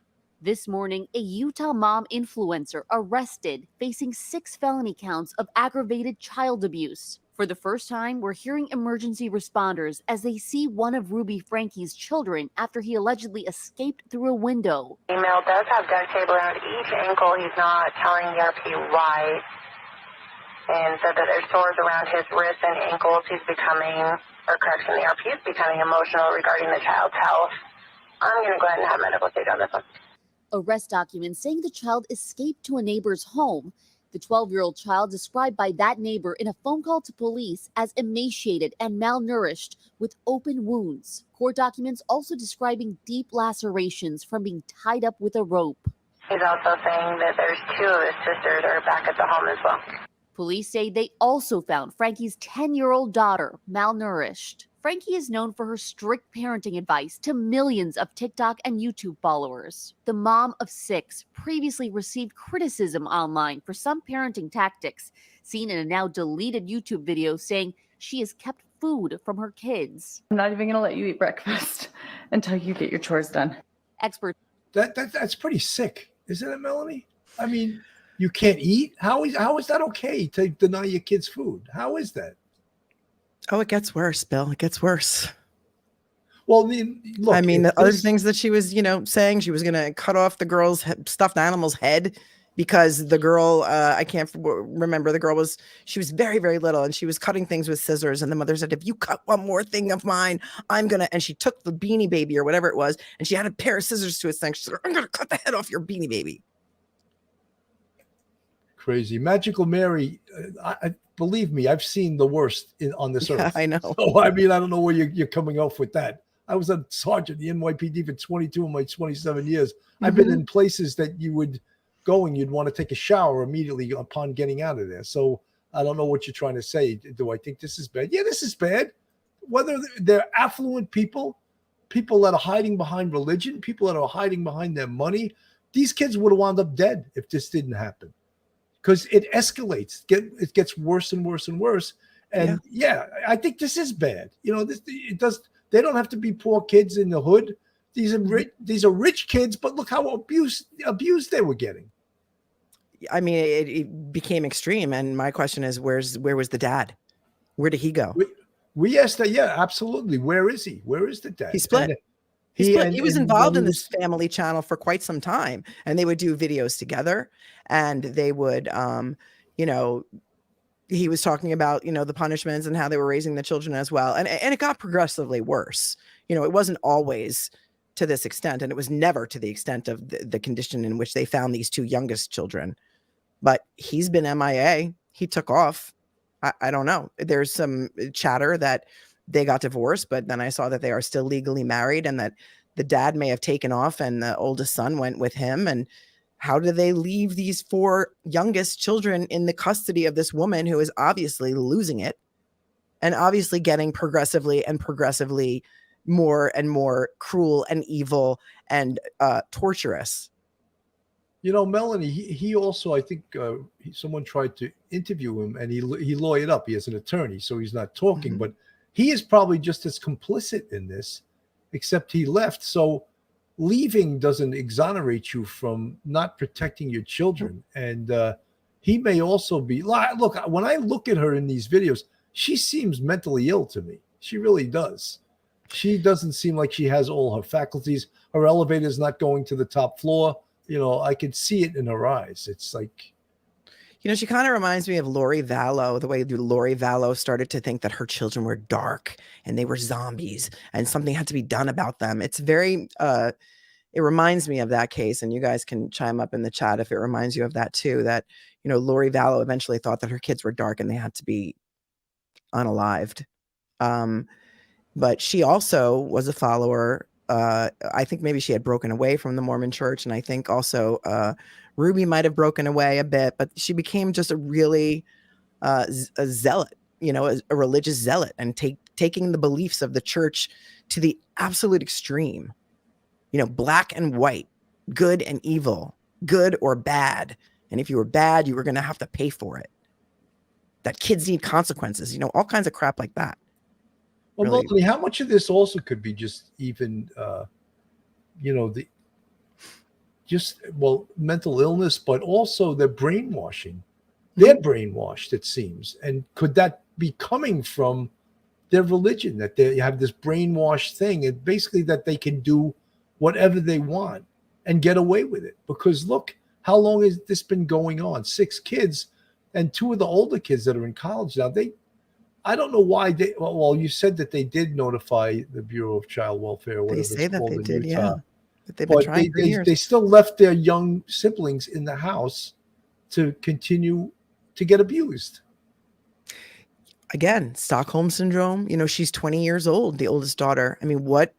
This morning, a Utah mom influencer arrested, facing 6 felony counts of aggravated child abuse. For the first time, we're hearing emergency responders as they see one of Ruby Franke's children after he allegedly escaped through a window. Female does have duct tape around each ankle. He's not telling the RP why. And said that there's sores around his wrists and ankles. The RP is becoming emotional regarding the child's health. I'm going to go ahead and have medical state on this one. Arrest documents saying the child escaped to a neighbor's home. The 12-year-old child described by that neighbor in a phone call to police as emaciated and malnourished with open wounds. Court documents also describing deep lacerations from being tied up with a rope. He's also saying that there's 2 of his sisters are back at the home as well. Police say they also found Franke's 10-year-old daughter malnourished. Franke is known for her strict parenting advice to millions of TikTok and YouTube followers. The mom of 6 previously received criticism online for some parenting tactics, seen in a now deleted YouTube video saying she has kept food from her kids. I'm not even going to let you eat breakfast until you get your chores done. Experts. That's pretty sick, isn't it, Melanie? I mean, you can't eat? How is that okay to deny your kids food? How is that? Oh, it gets worse, Bill. It gets worse. Well, look, I mean, the other things that she was, saying, she was going to cut off the girl's stuffed animal's head because the girl, I can't remember, she was very, very little and she was cutting things with scissors. And the mother said, if you cut one more thing of mine, and she took the Beanie Baby or whatever it was, and she had a pair of scissors to its thing. She said, I'm going to cut the head off your Beanie Baby. Crazy. Magical Mary, believe me, I've seen the worst on this earth. I know. So, I mean, I don't know where you're coming off with that. I was a sergeant in the NYPD for 22 of my 27 years. I've been in places that you would go and you'd want to take a shower immediately upon getting out of there. So I don't know what you're trying to say. Do I think this is bad? Yeah, this is bad. Whether they're affluent people that are hiding behind religion, people that are hiding behind their money, these kids would have wound up dead if this didn't happen. Because it escalates, it gets worse and worse and worse, and yeah, I think this is bad. They don't have to be poor kids in the hood. These are rich kids, but look how abused they were getting. I mean, it became extreme, and my question is, where was the dad? Where did he go? We asked that. Yeah, absolutely. Where is he? Where is the dad? He split. He was involved in this family channel for quite some time, and they would do videos together, and they would, he was talking about, the punishments and how they were raising the children as well. And it got progressively worse. It wasn't always to this extent, and it was never to the extent of the condition in which they found these two youngest children. But he's been MIA. He took off. I don't know. There's some chatter that they got divorced, but then I saw that they are still legally married and that the dad may have taken off and the oldest son went with him. And how do they leave these four youngest children in the custody of this woman who is obviously losing it and obviously getting progressively more and more cruel and evil and torturous? Melanie, he also, I think someone tried to interview him and he lawyered up. He has an attorney, so he's not talking, but he is probably just as complicit in this, except he left. So leaving doesn't exonerate you from not protecting your children. And he may also be, look, when I look at her in these videos, she seems mentally ill to me. She really does. She doesn't seem like she has all her faculties. Her elevator is not going to the top floor. I could see it in her eyes. It's like, she kind of reminds me of Lori Vallow, the way Lori Vallow started to think that her children were dark and they were zombies and something had to be done about them. It's very, it reminds me of that case. And you guys can chime up in the chat if it reminds you of that too, that, Lori Vallow eventually thought that her kids were dark and they had to be unalived. But she also was a follower. I think maybe she had broken away from the Mormon church. And I think also, Ruby might have broken away a bit, but she became just a really a zealot, a religious zealot, and taking the beliefs of the church to the absolute extreme, black and white, good and evil, good or bad. And if you were bad, you were going to have to pay for it. That kids need consequences, all kinds of crap like that. Well, Really. Melanie, how much of this also could be just even, mental illness, but also the brainwashing. They're brainwashed, it seems. And could that be coming from their religion, that they have this brainwashed thing, and basically that they can do whatever they want and get away with it? Because look, how long has this been going on? 6 kids, and 2 of the older kids that are in college now, I don't know why you said that they did notify the Bureau of Child Welfare. Or whatever They say it's that called they in did, Utah. yeah. But they've been trying for years. They still left their young siblings in the house to continue to get abused. Again, Stockholm syndrome. She's 20 years old, the oldest daughter. I mean, what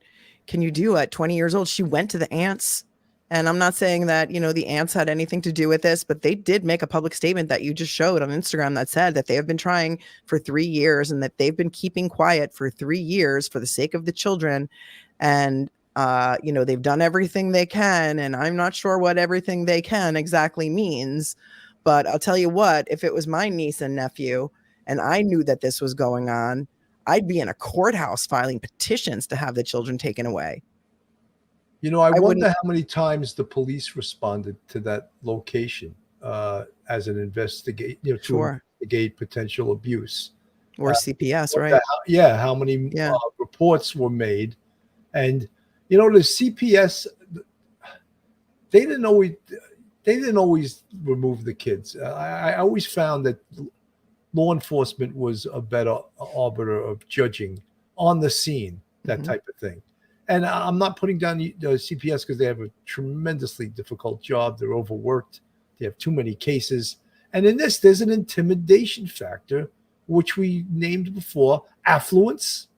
can you do at 20 years old? She went to the aunts. And I'm not saying that, the aunts had anything to do with this, but they did make a public statement that you just showed on Instagram that said that they have been trying for 3 years and that they've been keeping quiet for 3 years for the sake of the children. And, they've done everything they can. And I'm not sure what everything they can exactly means. But I'll tell you what, if it was my niece and nephew and I knew that this was going on, I'd be in a courthouse filing petitions to have the children taken away. I wonder how many times the police responded to that location as an investigate, to investigate potential abuse. Or CPS, right? How many reports were made. And, the CPS, they didn't always remove the kids. I always found that law enforcement was a better arbiter of judging on the scene, that type of thing. And I'm not putting down the CPS because they have a tremendously difficult job. They're overworked. They have too many cases. And in this, there's an intimidation factor, which we named before. Affluence,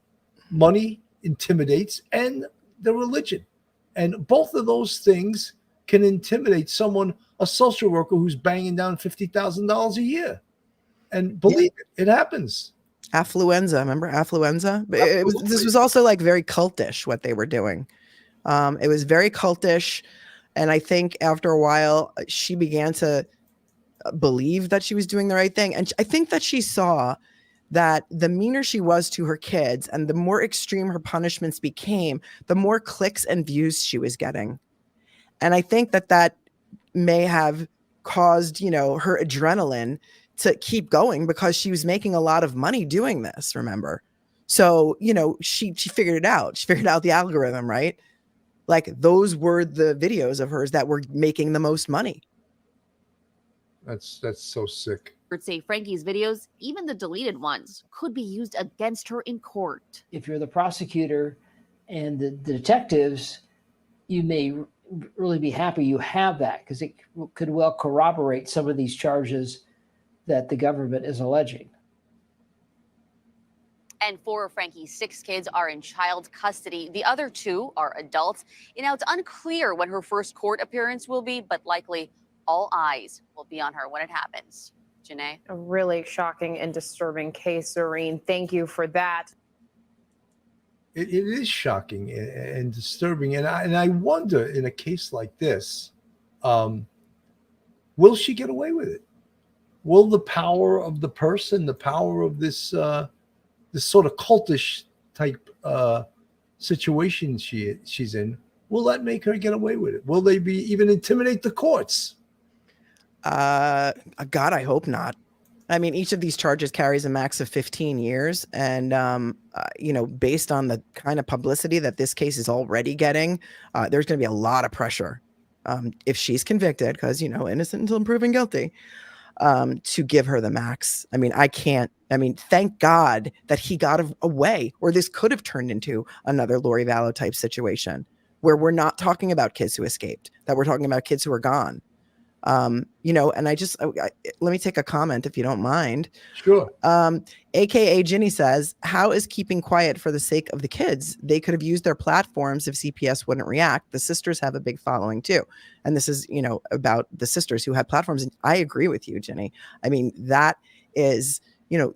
money intimidates, and the religion. And both of those things can intimidate someone, a social worker who's banging down $50,000 a year. And believe it happens. Affluenza, remember Affluenza? But this was also like very cultish what they were doing. It was very cultish. And I think after a while, she began to believe that she was doing the right thing. And I think that she saw that the meaner she was to her kids and the more extreme her punishments became, the more clicks and views she was getting. And I think that may have caused, her adrenaline to keep going because she was making a lot of money doing this, remember? So, she figured it out. She figured out the algorithm, right? Like those were the videos of hers that were making the most money. That's so sick. say Frankie's videos, even the deleted ones, could be used against her in court. If you're the prosecutor and the detectives, you may really be happy you have that, because it could well corroborate some of these charges that the government is alleging. And 4 of Frankie's 6 kids are in child custody. The other 2 are adults. Now, it's unclear when her first court appearance will be, but likely all eyes will be on her when it happens. Janae? A really shocking and disturbing case, Zareen. Thank you for that. It is shocking and disturbing. And I wonder, in a case like this, will she get away with it? Will the power of the person, the power of this this sort of cultish type situation she's in, will that make her get away with it? Will they even intimidate the courts? God, I hope not. I mean, each of these charges carries a max of 15 years. And, based on the kind of publicity that this case is already getting, there's going to be a lot of pressure if she's convicted, because, innocent until proven guilty, to give her the max. I mean, thank God that he got away, or this could have turned into another Lori Vallow type situation where we're not talking about kids who escaped, that we're talking about kids who are gone. And let me take a comment if you don't mind. Sure. AKA Ginny says, how is keeping quiet for the sake of the kids? They could have used their platforms if CPS wouldn't react. The sisters have a big following too. And this is, about the sisters who had platforms. And I agree with you, Ginny. I mean, that is, the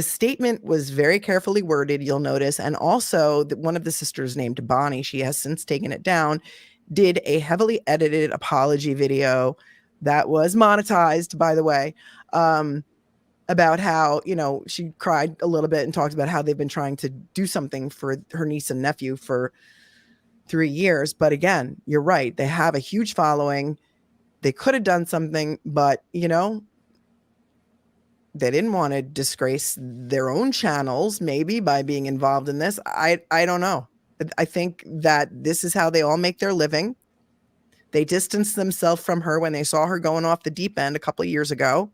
statement was very carefully worded, you'll notice. And also one of the sisters named Bonnie, she has since taken it down, did a heavily edited apology video that was monetized, by the way, about how, she cried a little bit and talked about how they've been trying to do something for her niece and nephew for 3 years. But again, you're right. They have a huge following. They could have done something, but, they didn't want to disgrace their own channels, maybe, by being involved in this. I don't know. I think that this is how they all make their living. They distanced themselves from her when they saw her going off the deep end a couple of years ago.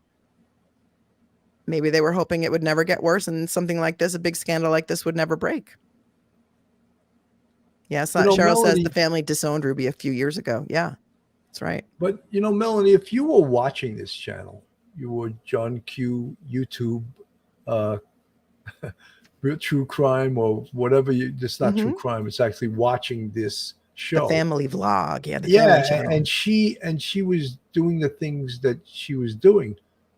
Maybe they were hoping it would never get worse and something like this, a big scandal like this, would never break. Yes, Cheryl Melanie, says the family disowned Ruby a few years ago. Yeah, that's right. But, Melanie, if you were watching this channel, you were John Q, YouTube, Real True Crime, or whatever, it's not true crime, it's actually watching this show. The family vlog. Yeah, the family channel. And she was doing the things that she was doing.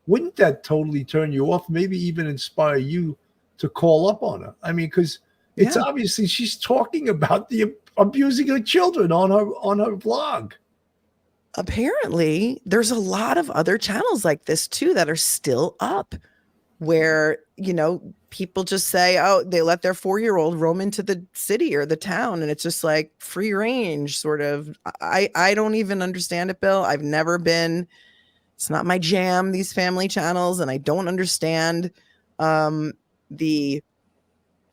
Wouldn't that totally turn you off? Maybe even inspire you to call up on her? I mean, because it's obviously she's talking about the abusing her children on her vlog. Apparently, there's a lot of other channels like this too that are still up, where people just say, oh, they let their 4-year-old roam into the city or the town, and it's just like free range sort of. I don't even understand it, Bill. I've never been. It's not my jam, these family channels, and I don't understand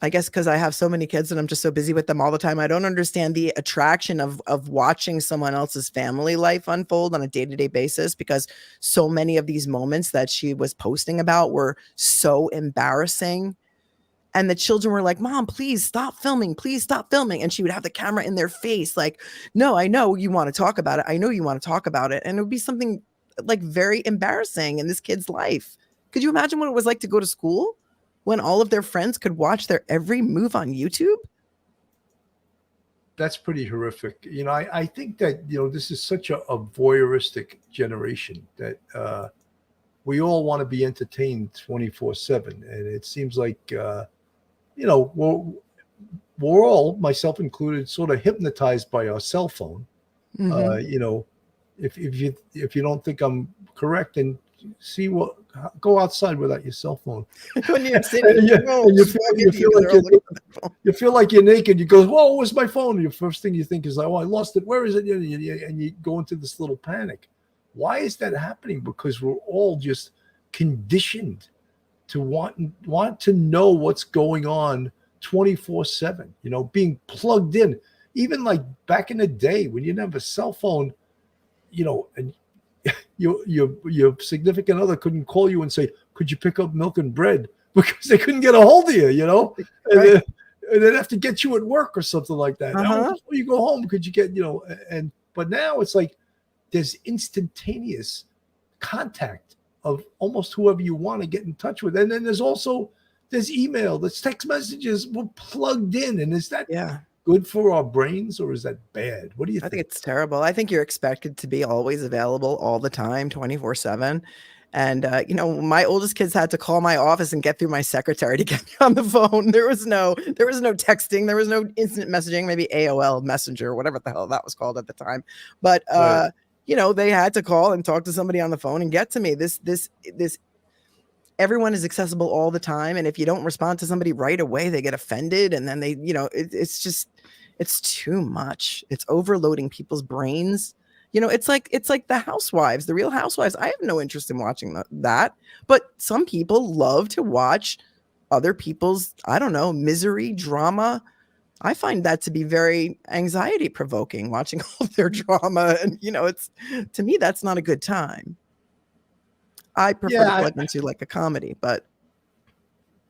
I guess because I have so many kids and I'm just so busy with them all the time, I don't understand the attraction of watching someone else's family life unfold on a day-to-day basis, because so many of these moments that she was posting about were so embarrassing. And the children were like, Mom, please stop filming. Please stop filming. And she would have the camera in their face like, no, I know you want to talk about it. I know you want to talk about it. And it would be something like very embarrassing in this kid's life. Could you imagine what it was like to go to school when all of their friends could watch their every move on YouTube? That's pretty horrific. I think that, this is such a voyeuristic generation that we all want to be entertained 24/7. And it seems like, we're all, myself included, sort of hypnotized by our cell phone. If you don't think I'm correct, then go outside without your cell phone. When you're sitting, you feel like you're naked. You go, whoa, where's my phone? And your first thing you think is like, oh, I lost it. Where is it? And you go into this little panic. Why is that happening? Because we're all just conditioned to want to know what's going on 24/7, being plugged in. Even like back in the day when you didn't have a cell phone, and your significant other couldn't call you and say, could you pick up milk and bread? Because they couldn't get a hold of you, you know? Right. And they'd have to get you at work or something like that. Uh-huh. Now, before you go home, could you get, but now it's like there's instantaneous contact of almost whoever you want to get in touch with. And then there's email, there's text messages, we're plugged in. And is that good for our brains or is that bad? What do you think? I think it's terrible. I think you're expected to be always available all the time, 24/7. And, my oldest kids had to call my office and get through my secretary to get me on the phone. There was no texting. There was no instant messaging, maybe AOL Messenger, whatever the hell that was called at the time. But, Right. they had to call and talk to somebody on the phone and get to me. This everyone is accessible all the time. And if you don't respond to somebody right away, they get offended. And then they, it's too much. It's overloading people's brains. It's like the Housewives, the Real Housewives. I have no interest in watching that, but some people love to watch other people's, I don't know, misery, drama. I find that to be very anxiety provoking, watching all of their drama. And, to me, that's not a good time. I prefer to plug into like a comedy, but.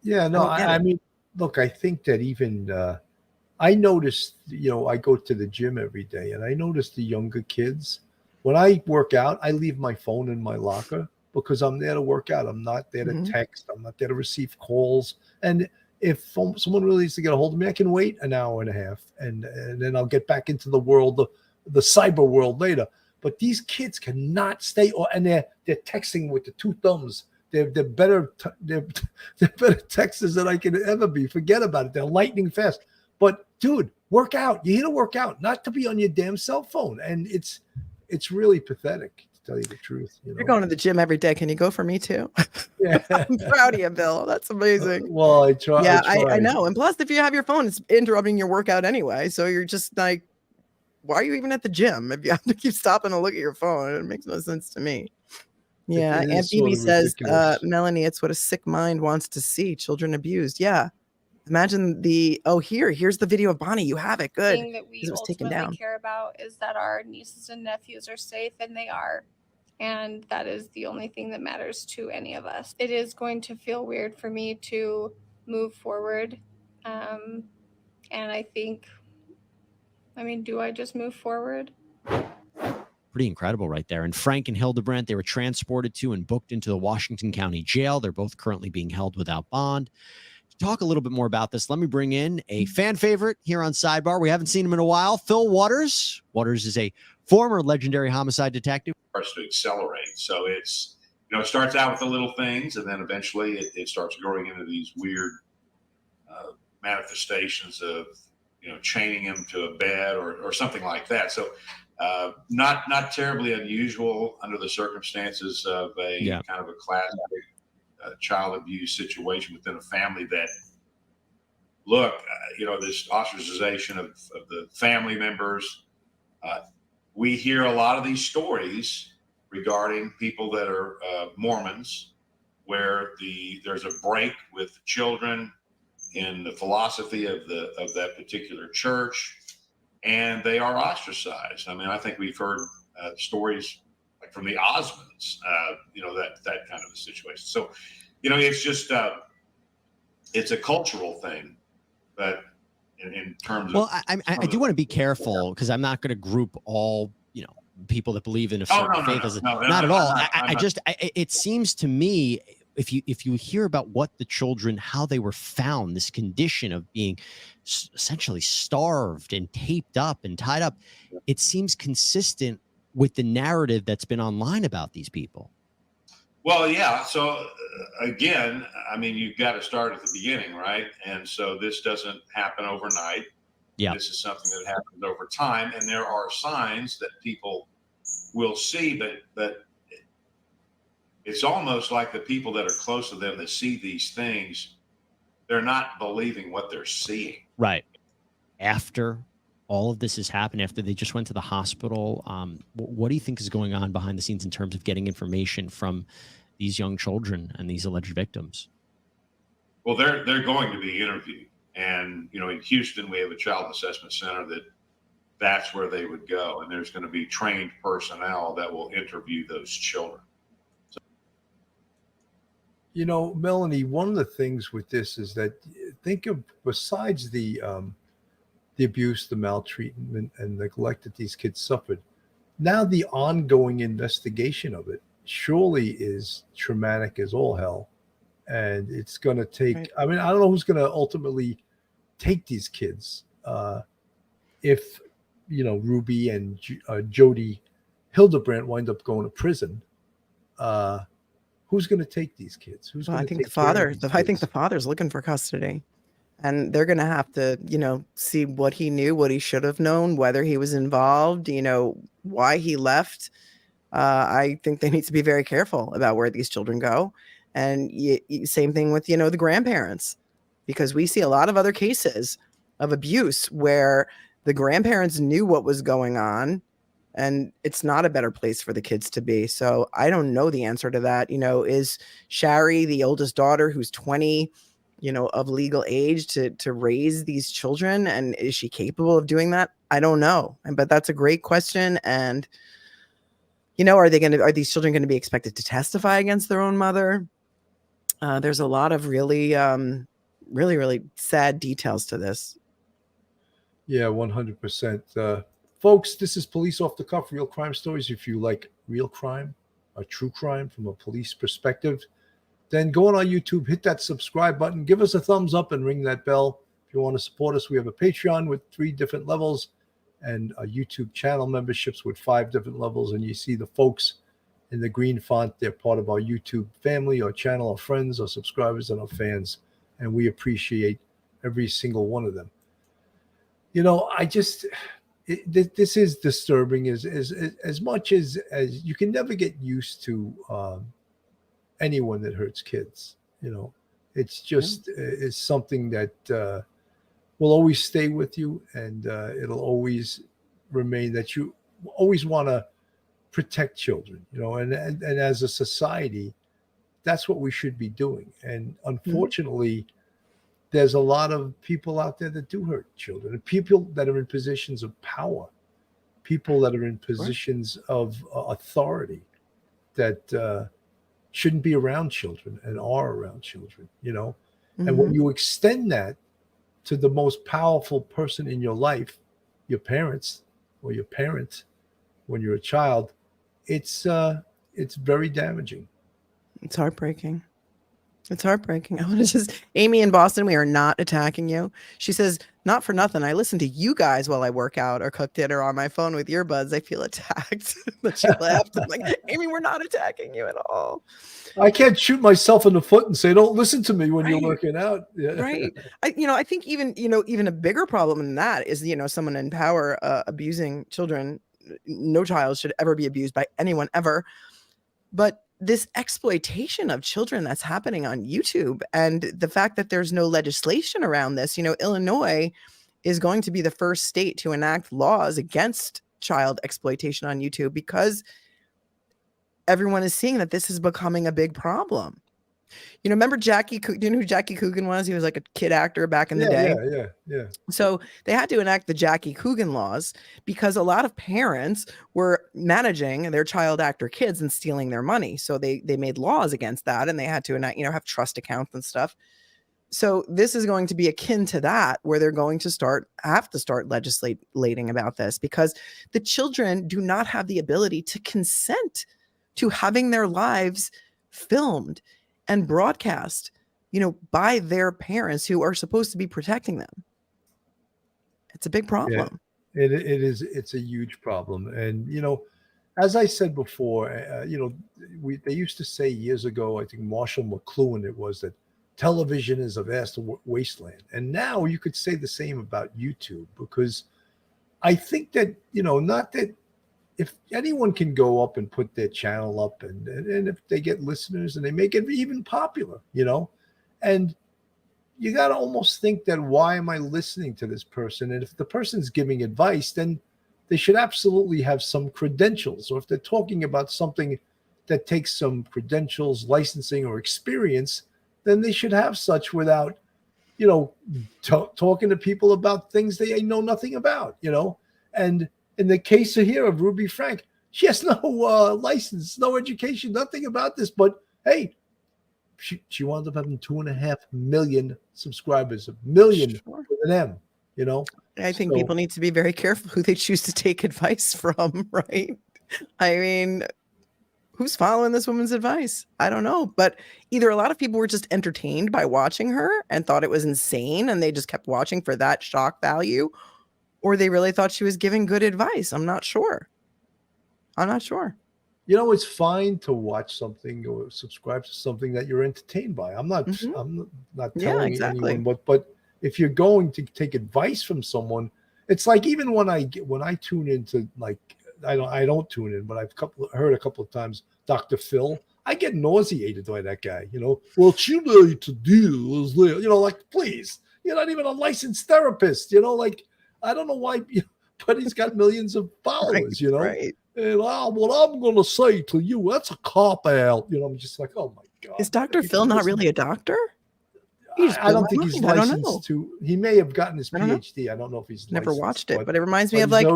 Yeah, no, I mean, look, I think that even, I noticed, I go to the gym every day and I notice the younger kids, when I work out, I leave my phone in my locker because I'm there to work out. I'm not there to text. I'm not there to receive calls. And if someone really needs to get a hold of me, I can wait an hour and a half and then I'll get back into the world, the cyber world later. But these kids cannot stay, and they're texting with the two thumbs. They're better texters than I can ever be. Forget about it. They're lightning fast. But dude, work out. You're here to work out, not to be on your damn cell phone. And it's really pathetic, to tell you the truth. You're going to the gym every day. Can you go for me too? Yeah. I'm proud of you, Bill. That's amazing. Well, I try. Yeah, I know. And plus, if you have your phone, it's interrupting your workout anyway. So you're just like, why are you even at the gym if you have to keep stopping to look at your phone? It makes no sense to me. Yeah, Aunt Phoebe says, Melanie, it's what a sick mind wants to see. Children abused. Yeah. Imagine here's the video of Bonnie. You have it. Good. The thing that we It was taken ultimately down. care about is that our nieces and nephews are safe, and they are. And that is the only thing that matters to any of us. It is going to feel weird for me to move forward. And I think, do I just move forward? Pretty incredible right there. And Franke and Hildebrandt, they were transported to and booked into the Washington County Jail. They're both currently being held without bond. To talk a little bit more about this, let me bring in a fan favorite here on Sidebar. We haven't seen him in a while, Phil Waters. Waters is a former legendary homicide detective. Starts to accelerate. So it's, it starts out with the little things, and then eventually it starts growing into these weird manifestations of, chaining him to a bed or something like that. So not terribly unusual under the circumstances of a kind of a classic child abuse situation within a family that, this ostracization of the family members. We hear a lot of these stories regarding people that are Mormons, where there's a break with children in the philosophy of that particular church, and they are ostracized. I think we've heard stories like from the Osmonds, that kind of a situation. So, it's just it's a cultural thing, but in terms of I do want to be careful because I'm not going to group all people that believe in a certain faith as not at all. It seems to me, if you hear about what the children, how they were found, this condition of being essentially starved and taped up and tied up, it seems consistent with the narrative that's been online about these people. Well, yeah. So again, you've got to start at the beginning, right? And so this doesn't happen overnight. Yeah. This is something that happens over time, and there are signs that people will see, but it's almost like the people that are close to them that see these things, they're not believing what they're seeing. Right. After all of this has happened, after they just went to the hospital, what do you think is going on behind the scenes in terms of getting information from these young children and these alleged victims? Well, they're going to be interviewed. And, in Houston, we have a child assessment center that that's where they would go. And there's going to be trained personnel that will interview those children. You know, Melanie, one of the things with this is that think of, besides the abuse, the maltreatment and neglect that these kids suffered, now the ongoing investigation of it surely is traumatic as all hell. And it's going to take, Right. I mean, I don't know who's going to ultimately take these kids. If, you know, Ruby and Jodi Hildebrandt wind up going to prison, who's going to take these kids? Who's Well, going I to think take the care of father, these I think the kids? father's looking for custody, and they're going to have to, you know, see what he knew, what he should have known, whether he was involved, you know, why he left. I think they need to be very careful about where these children go. And same thing with, you know, the grandparents, because we see a lot of other cases of abuse where the grandparents knew what was going on, and it's not a better place for the kids to be. So I don't know the answer to that. You know, is Shari, the oldest daughter who's 20, you know, of legal age to raise these children, and is she capable of doing that? I don't know. But that's a great question. And you know, are these children going to be expected to testify against their own mother? There's a lot of really, really sad details to this. Yeah, 100%. Folks, this is Police Off the Cuff, real crime stories. If you like real crime, a true crime from a police perspective, then go on our YouTube, hit that subscribe button, give us a thumbs up and ring that bell. If you want to support us, we have a Patreon with 3 different levels and a YouTube channel memberships with 5 different levels. And you see the folks in the green font. They're part of our YouTube family, our channel, our friends, our subscribers, and our fans. And we appreciate every single one of them. You know, this is disturbing as much as you can never get used to anyone that hurts kids. You know, it's just it's something that will always stay with you, and it'll always remain that you always want to protect children. You know, and as a society, that's what we should be doing. And unfortunately, there's a lot of people out there that do hurt children, and people that are in positions of power, people that are in positions of authority that shouldn't be around children and are around children, you know. And when you extend that to the most powerful person in your life, your parents or your parent, when you're a child, it's very damaging. It's heartbreaking. It's heartbreaking. I want to just, Amy in Boston, we are not attacking you. She says, not for nothing. I listen to you guys while I work out or cook dinner on my phone with earbuds. I feel attacked. But she laughed. I'm like, Amy, we're not attacking you at all. I can't shoot myself in the foot and say, don't listen to me when you're working out. Yeah. Right. I think even a bigger problem than that is, someone in power abusing children. No child should ever be abused by anyone ever. But this exploitation of children that's happening on YouTube, and the fact that there's no legislation around this, Illinois is going to be the first state to enact laws against child exploitation on YouTube because everyone is seeing that this is becoming a big problem. Remember do you know who Jackie Coogan was? He was like a kid actor back in the day. Yeah. So they had to enact the Jackie Coogan laws because a lot of parents were managing their child actor kids and stealing their money. So they made laws against that, and they had to enact, have trust accounts and stuff. So this is going to be akin to that, where they're going to have to start legislating about this because the children do not have the ability to consent to having their lives filmed and broadcast, by their parents who are supposed to be protecting them. It's a big problem. Yeah, it is. It's a huge problem. And, as I said before, they used to say years ago, I think Marshall McLuhan, it was, that television is a vast wasteland. And now you could say the same about YouTube, because I think that, not that if anyone can go up and put their channel up and if they get listeners and they make it even popular, and you got to almost think that, why am I listening to this person? And if the person's giving advice, then they should absolutely have some credentials. Or if they're talking about something that takes some credentials, licensing, or experience, then they should have such without, talking to people about things they know nothing about, And in the case here of Ruby Frank, she has no license, no education, nothing about this. But hey, she wound up having 2.5 million subscribers, a million with an M, you know. I think people need to be very careful who they choose to take advice from, right? I mean, who's following this woman's advice? I don't know. But either a lot of people were just entertained by watching her and thought it was insane and they just kept watching for that shock value, or they really thought she was giving good advice. I'm not sure. You know, it's fine to watch something or subscribe to something that you're entertained by. I'm not telling anyone, but if you're going to take advice from someone, it's like even when I tune into, like, I don't tune in, but I've heard a couple of times Dr. Phil. I get nauseated by that guy. You know, what you need to do is, you know, like, please, you're not even a licensed therapist. You know, like, I don't know why, but he's got millions of followers. You know, right. And what I'm going to say to you, that's a cop out. You know, I'm just like, oh my God. Is Dr. Phil not really a doctor? I don't think he's licensed to. He may have gotten his PhD. I don't know if he's never licensed, watched it, but it reminds me of like,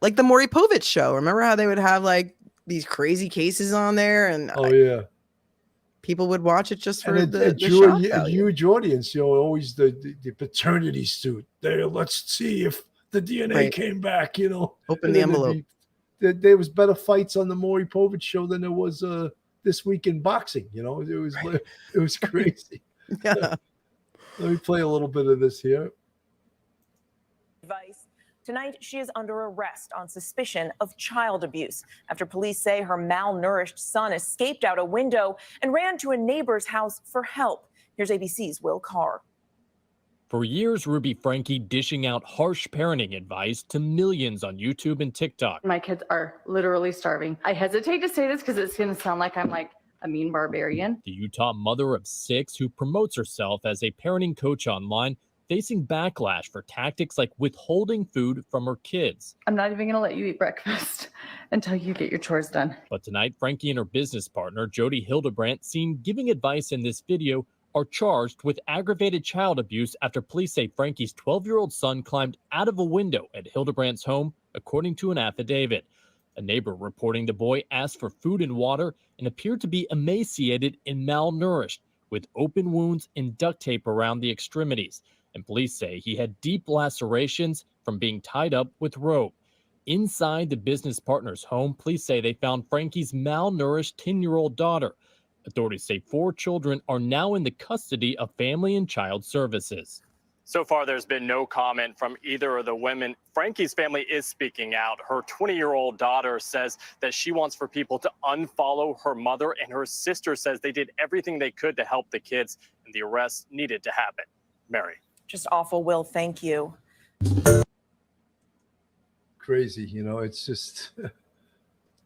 like the Maury Povich show. Remember how they would have like these crazy cases on there, and people would watch it just for the shock value. A huge audience. You know, always the paternity suit. There, let's see if the DNA came back. You know, open the envelope. There was better fights on the Maury Povich show than there was This Week in Boxing. You know, it was crazy. Yeah. Let me play a little bit of this here. Advice. Tonight, she is under arrest on suspicion of child abuse after police say her malnourished son escaped out a window and ran to a neighbor's house for help. Here's ABC's Will Carr. For years, Ruby Franke dishing out harsh parenting advice to millions on YouTube and TikTok. My kids are literally starving. I hesitate to say this because it's going to sound like I'm like a mean barbarian. The Utah mother of 6 who promotes herself as a parenting coach online, facing backlash for tactics like withholding food from her kids. I'm not even going to let you eat breakfast until you get your chores done. But tonight, Franke and her business partner, Jodi Hildebrandt, seen giving advice in this video, are charged with aggravated child abuse after police say Franke's 12-year-old son climbed out of a window at Hildebrandt's home, according to an affidavit. A neighbor reporting the boy asked for food and water and appeared to be emaciated and malnourished, with open wounds and duct tape around the extremities. And police say he had deep lacerations from being tied up with rope. Inside the business partner's home, police say they found Franke's malnourished 10-year-old daughter. Authorities say 4 children are now in the custody of Family and Child Services. So far, there's been no comment from either of the women. Franke's family is speaking out. Her 20-year-old daughter says that she wants for people to unfollow her mother, and her sister says they did everything they could to help the kids, and the arrest needed to happen. Mary. Just awful, Will. Thank you. Crazy, you know, it's just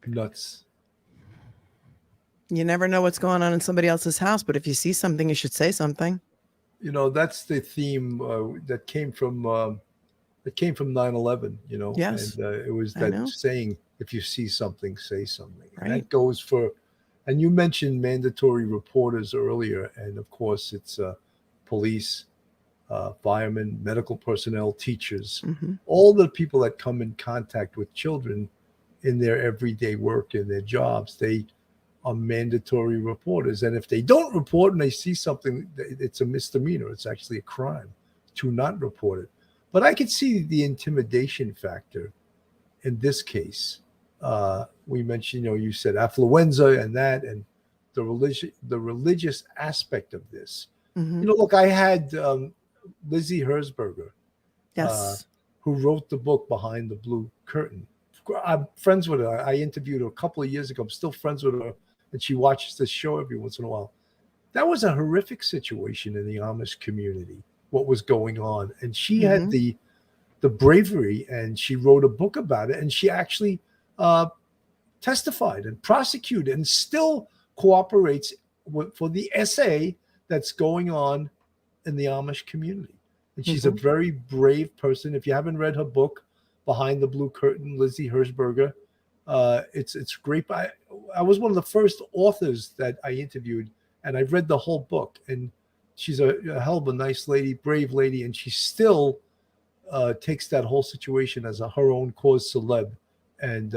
nuts. You never know what's going on in somebody else's house, but if you see something, you should say something. You know, that's the theme that came from 9/11. You know, yes, and it was that saying, "If you see something, say something." Right. And that goes for. And you mentioned mandatory reporters earlier, and of course, it's police, firemen, medical personnel, teachers, all the people that come in contact with children in their everyday work and their jobs. They are mandatory reporters, and if they don't report and they see something, it's a misdemeanor. It's actually a crime to not report it. But I could see the intimidation factor in this case. We mentioned, you know, you said affluenza and that, and the religious aspect of this. You know, look, I had Lizzie Herzberger, who wrote the book Behind the Blue Curtain. I'm friends with her. I interviewed her a couple of years ago. I'm still friends with her, and she watches this show every once in a while. That was a horrific situation in the Amish community, what was going on. And she had the bravery, and she wrote a book about it, and she actually testified and prosecuted and still cooperates for the essay that's going on in the Amish community. And she's a very brave person. If you haven't read her book, Behind the Blue Curtain, Lizzie Herzberger, it's great. I was one of the first authors that I interviewed, and I read the whole book. And she's a hell of a nice lady, brave lady, and she still takes that whole situation as her own cause celeb, and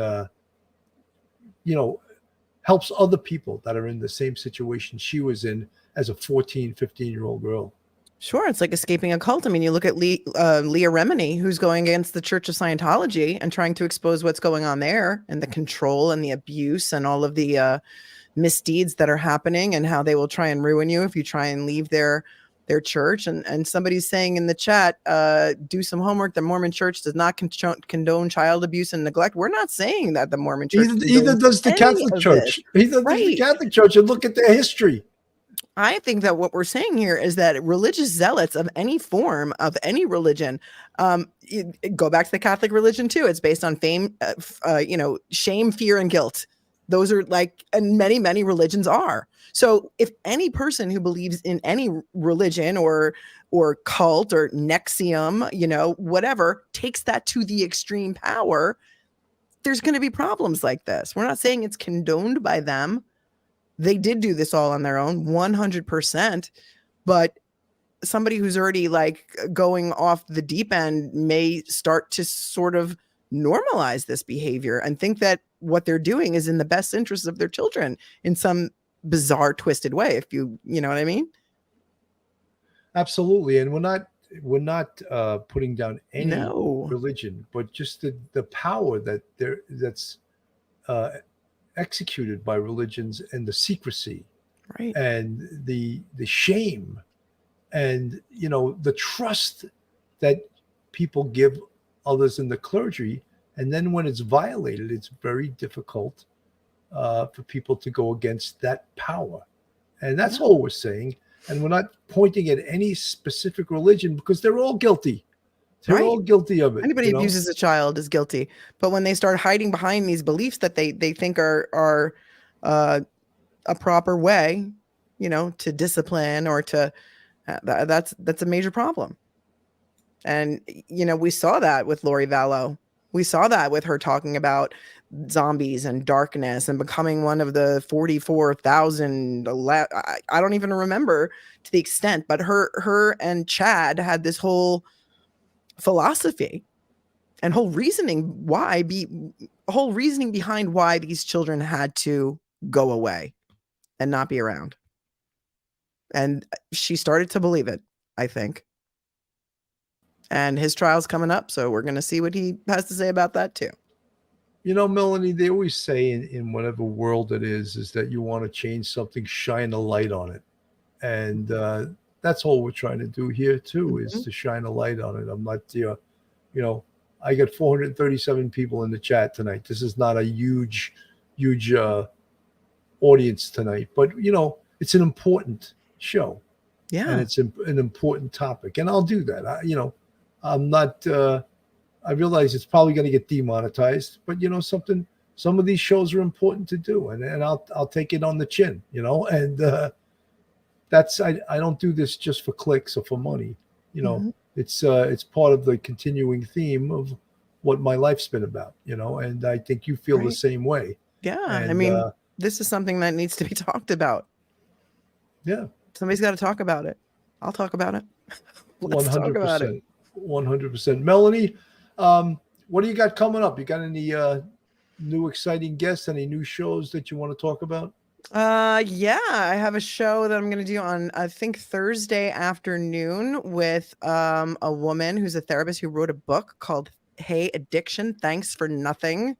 helps other people that are in the same situation she was in as a 14, 15-year-old girl. Sure, it's like escaping a cult. I mean, you look at Leah Remini, who's going against the Church of Scientology and trying to expose what's going on there, and the control and the abuse and all of the misdeeds that are happening, and how they will try and ruin you if you try and leave their church. And somebody's saying in the chat, do some homework. The Mormon Church does not condone child abuse and neglect. We're not saying that the Mormon Church either does the Catholic Church. Either does the Catholic Church, and look at their history. I think that what we're saying here is that religious zealots of any form, of any religion, go back to the Catholic religion too. It's based on fame, shame, fear, and guilt. Those are and many religions are. So if any person who believes in any religion or cult or NXIVM, whatever, takes that to the extreme power, there's going to be problems like this. We're not saying it's condoned by them. They did do this all on their own, 100%. But somebody who's already going off the deep end may start to sort of normalize this behavior and think that what they're doing is in the best interest of their children in some bizarre, twisted way, if you know what I mean. Absolutely. And we're not putting down any religion, but just the power that's executed by religions, and the secrecy, right, and the shame, and the trust that people give others in the clergy. And then when it's violated, it's very difficult for people to go against that power. And that's all we're saying. And we're not pointing at any specific religion, because they're all guilty. They're all guilty of it. Anybody who abuses a child is guilty. But when they start hiding behind these beliefs that they think are a proper way, to discipline or to that's a major problem. And we saw that with Lori Vallow. We saw that with her talking about zombies and darkness and becoming one of the 44,000. I don't even remember to the extent, but her and Chad had this whole philosophy and whole reasoning behind why these children had to go away and not be around. And she started to believe it, I think. And his trial's coming up, so we're going to see what he has to say about that too. Melanie, they always say in whatever world it is that you want to change something, shine a light on it. And that's all we're trying to do here too, is to shine a light on it. I'm not, I got 437 people in the chat tonight. This is not a huge audience tonight, but it's an important show. Yeah. And it's an important topic. And I'll do that. I'm not, I realize it's probably going to get demonetized, but some of these shows are important to do, and I'll take it on the chin, and I don't do this just for clicks or for money. It's part of the continuing theme of what my life's been about, and I think you feel the same way. Yeah. And, this is something that needs to be talked about. Yeah. Somebody's got to talk about it. I'll talk about it. Let's 100%. talk about it. 100%. Melanie, what do you got coming up? You got any new exciting guests? Any new shows that you want to talk about? Yeah, I have a show that I'm going to do on, I think, Thursday afternoon with a woman who's a therapist who wrote a book called Hey Addiction, Thanks for Nothing.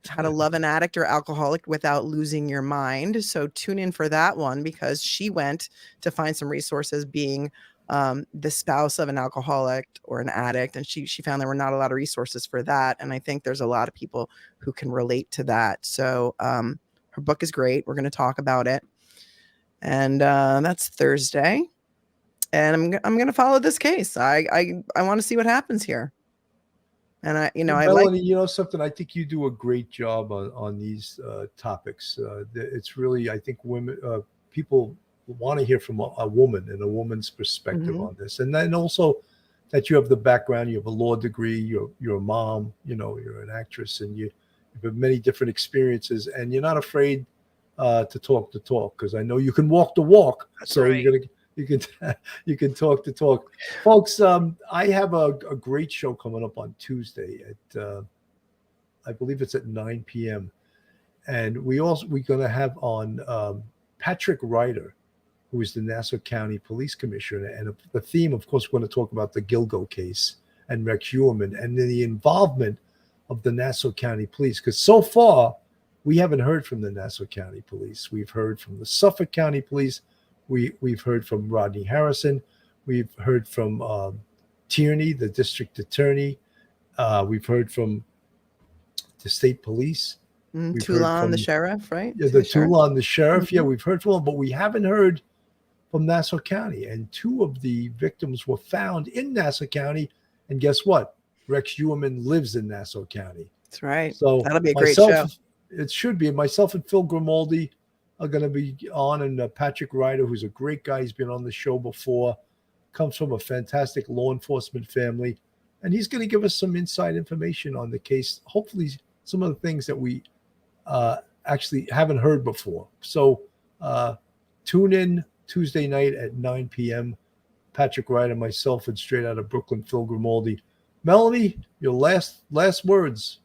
How to Love an Addict or Alcoholic Without Losing Your Mind. So tune in for that one, because she went to find some resources being the spouse of an alcoholic or an addict, and she found there were not a lot of resources for that. And I think there's a lot of people who can relate to that. So her book is great. We're going to talk about it, and that's Thursday. And I'm going to follow this case. I want to see what happens here. And Melanie, something, I think you do a great job on these topics. It's really, I think people want to hear from a woman and a woman's perspective on this. And then also that you have the background, you have a law degree, you're a mom, you're an actress, and you have many different experiences, and you're not afraid to talk the talk, because I know you can walk the walk. That's so right. you can talk the talk, folks. I have a great show coming up on Tuesday at I believe it's at 9 p.m. And we're going to have on Patrick Ryder, who is the Nassau County Police Commissioner, and the theme, of course, we're going to talk about the Gilgo case and Rex Heuermann and the involvement of the Nassau County Police, because so far we haven't heard from the Nassau County Police. We've heard from the Suffolk County Police. We've heard from Rodney Harrison. We've heard from Tierney, the district attorney. We've heard from the state police. Toulon, the sheriff, right? Yeah, the Toulon, the sheriff. Yeah, we've heard from them, but we haven't heard from Nassau County. And 2 of the victims were found in Nassau County. And guess what? Rex Heuermann lives in Nassau County. That's right. So that'll be a great show. It should be. Myself and Phil Grimaldi are going to be on, and Patrick Ryder, who's a great guy. He's been on the show before, comes from a fantastic law enforcement family, and he's going to give us some inside information on the case. Hopefully some of the things that we actually haven't heard before. So tune in Tuesday night at 9 p.m. Patrick Ryder, myself, and straight out of Brooklyn, Phil Grimaldi. Melanie, your last words.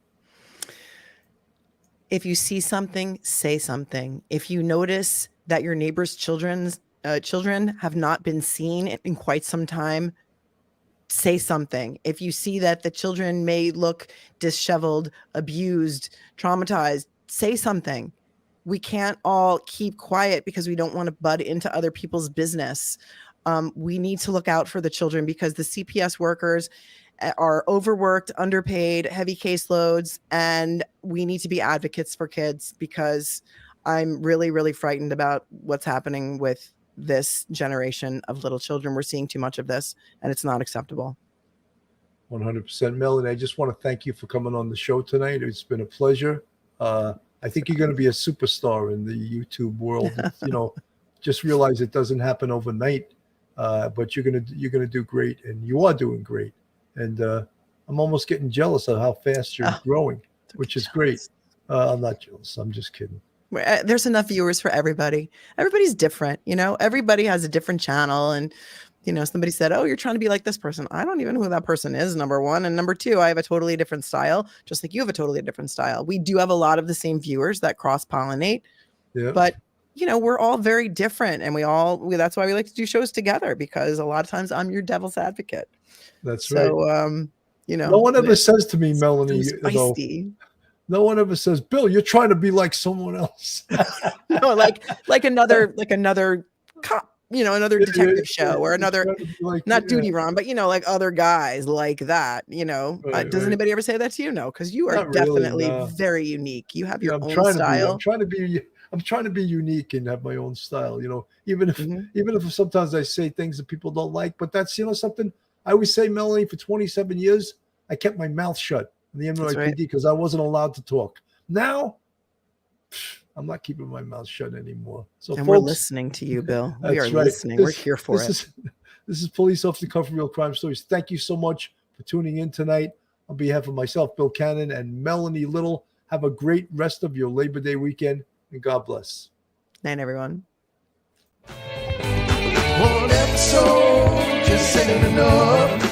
If you see something, say something. If you notice that your neighbor's children have not been seen in quite some time, say something. If you see that the children may look disheveled, abused, traumatized, say something. We can't all keep quiet because we don't want to butt into other people's business. We need to look out for the children because the CPS workers are overworked, underpaid, heavy caseloads, and we need to be advocates for kids because I'm really, really frightened about what's happening with this generation of little children. We're seeing too much of this, and it's not acceptable. 100%. Melanie, I just want to thank you for coming on the show tonight. It's been a pleasure. I think you're going to be a superstar in the YouTube world. Just realize it doesn't happen overnight, but you're going to do great, and you are doing great. And I'm almost getting jealous of how fast you're growing, which is great. I'm not jealous. I'm just kidding. There's enough viewers for everybody. Everybody's different. Everybody has a different channel. And, somebody said, oh, you're trying to be like this person. I don't even know who that person is, number one. And number two, I have a totally different style, just like you have a totally different style. We do have a lot of the same viewers that cross-pollinate. Yeah. But, we're all very different. And that's why we like to do shows together, because a lot of times I'm your devil's advocate. That's right. So, no one ever says to me, Melanie, no one ever says, Bill, you're trying to be like someone else. No, like another cop, another detective show or another, not Duty Ron, but like other guys like that, does anybody ever say that to you? No, because you are Not definitely really, no. very unique. You have your own I'm style. trying to be unique and have my own style, even if sometimes I say things that people don't like, but that's, something I always say, Melanie, for 27 years, I kept my mouth shut in the NYPD because I wasn't allowed to talk. Now, I'm not keeping my mouth shut anymore. So, and we're listening to you, Bill. We are listening. We're here for it. This is Police Off the Cuff Real Crime Stories. Thank you so much for tuning in tonight. On behalf of myself, Bill Cannon, and Melanie Little, have a great rest of your Labor Day weekend, and God bless. Night, everyone. One episode just ain't enough.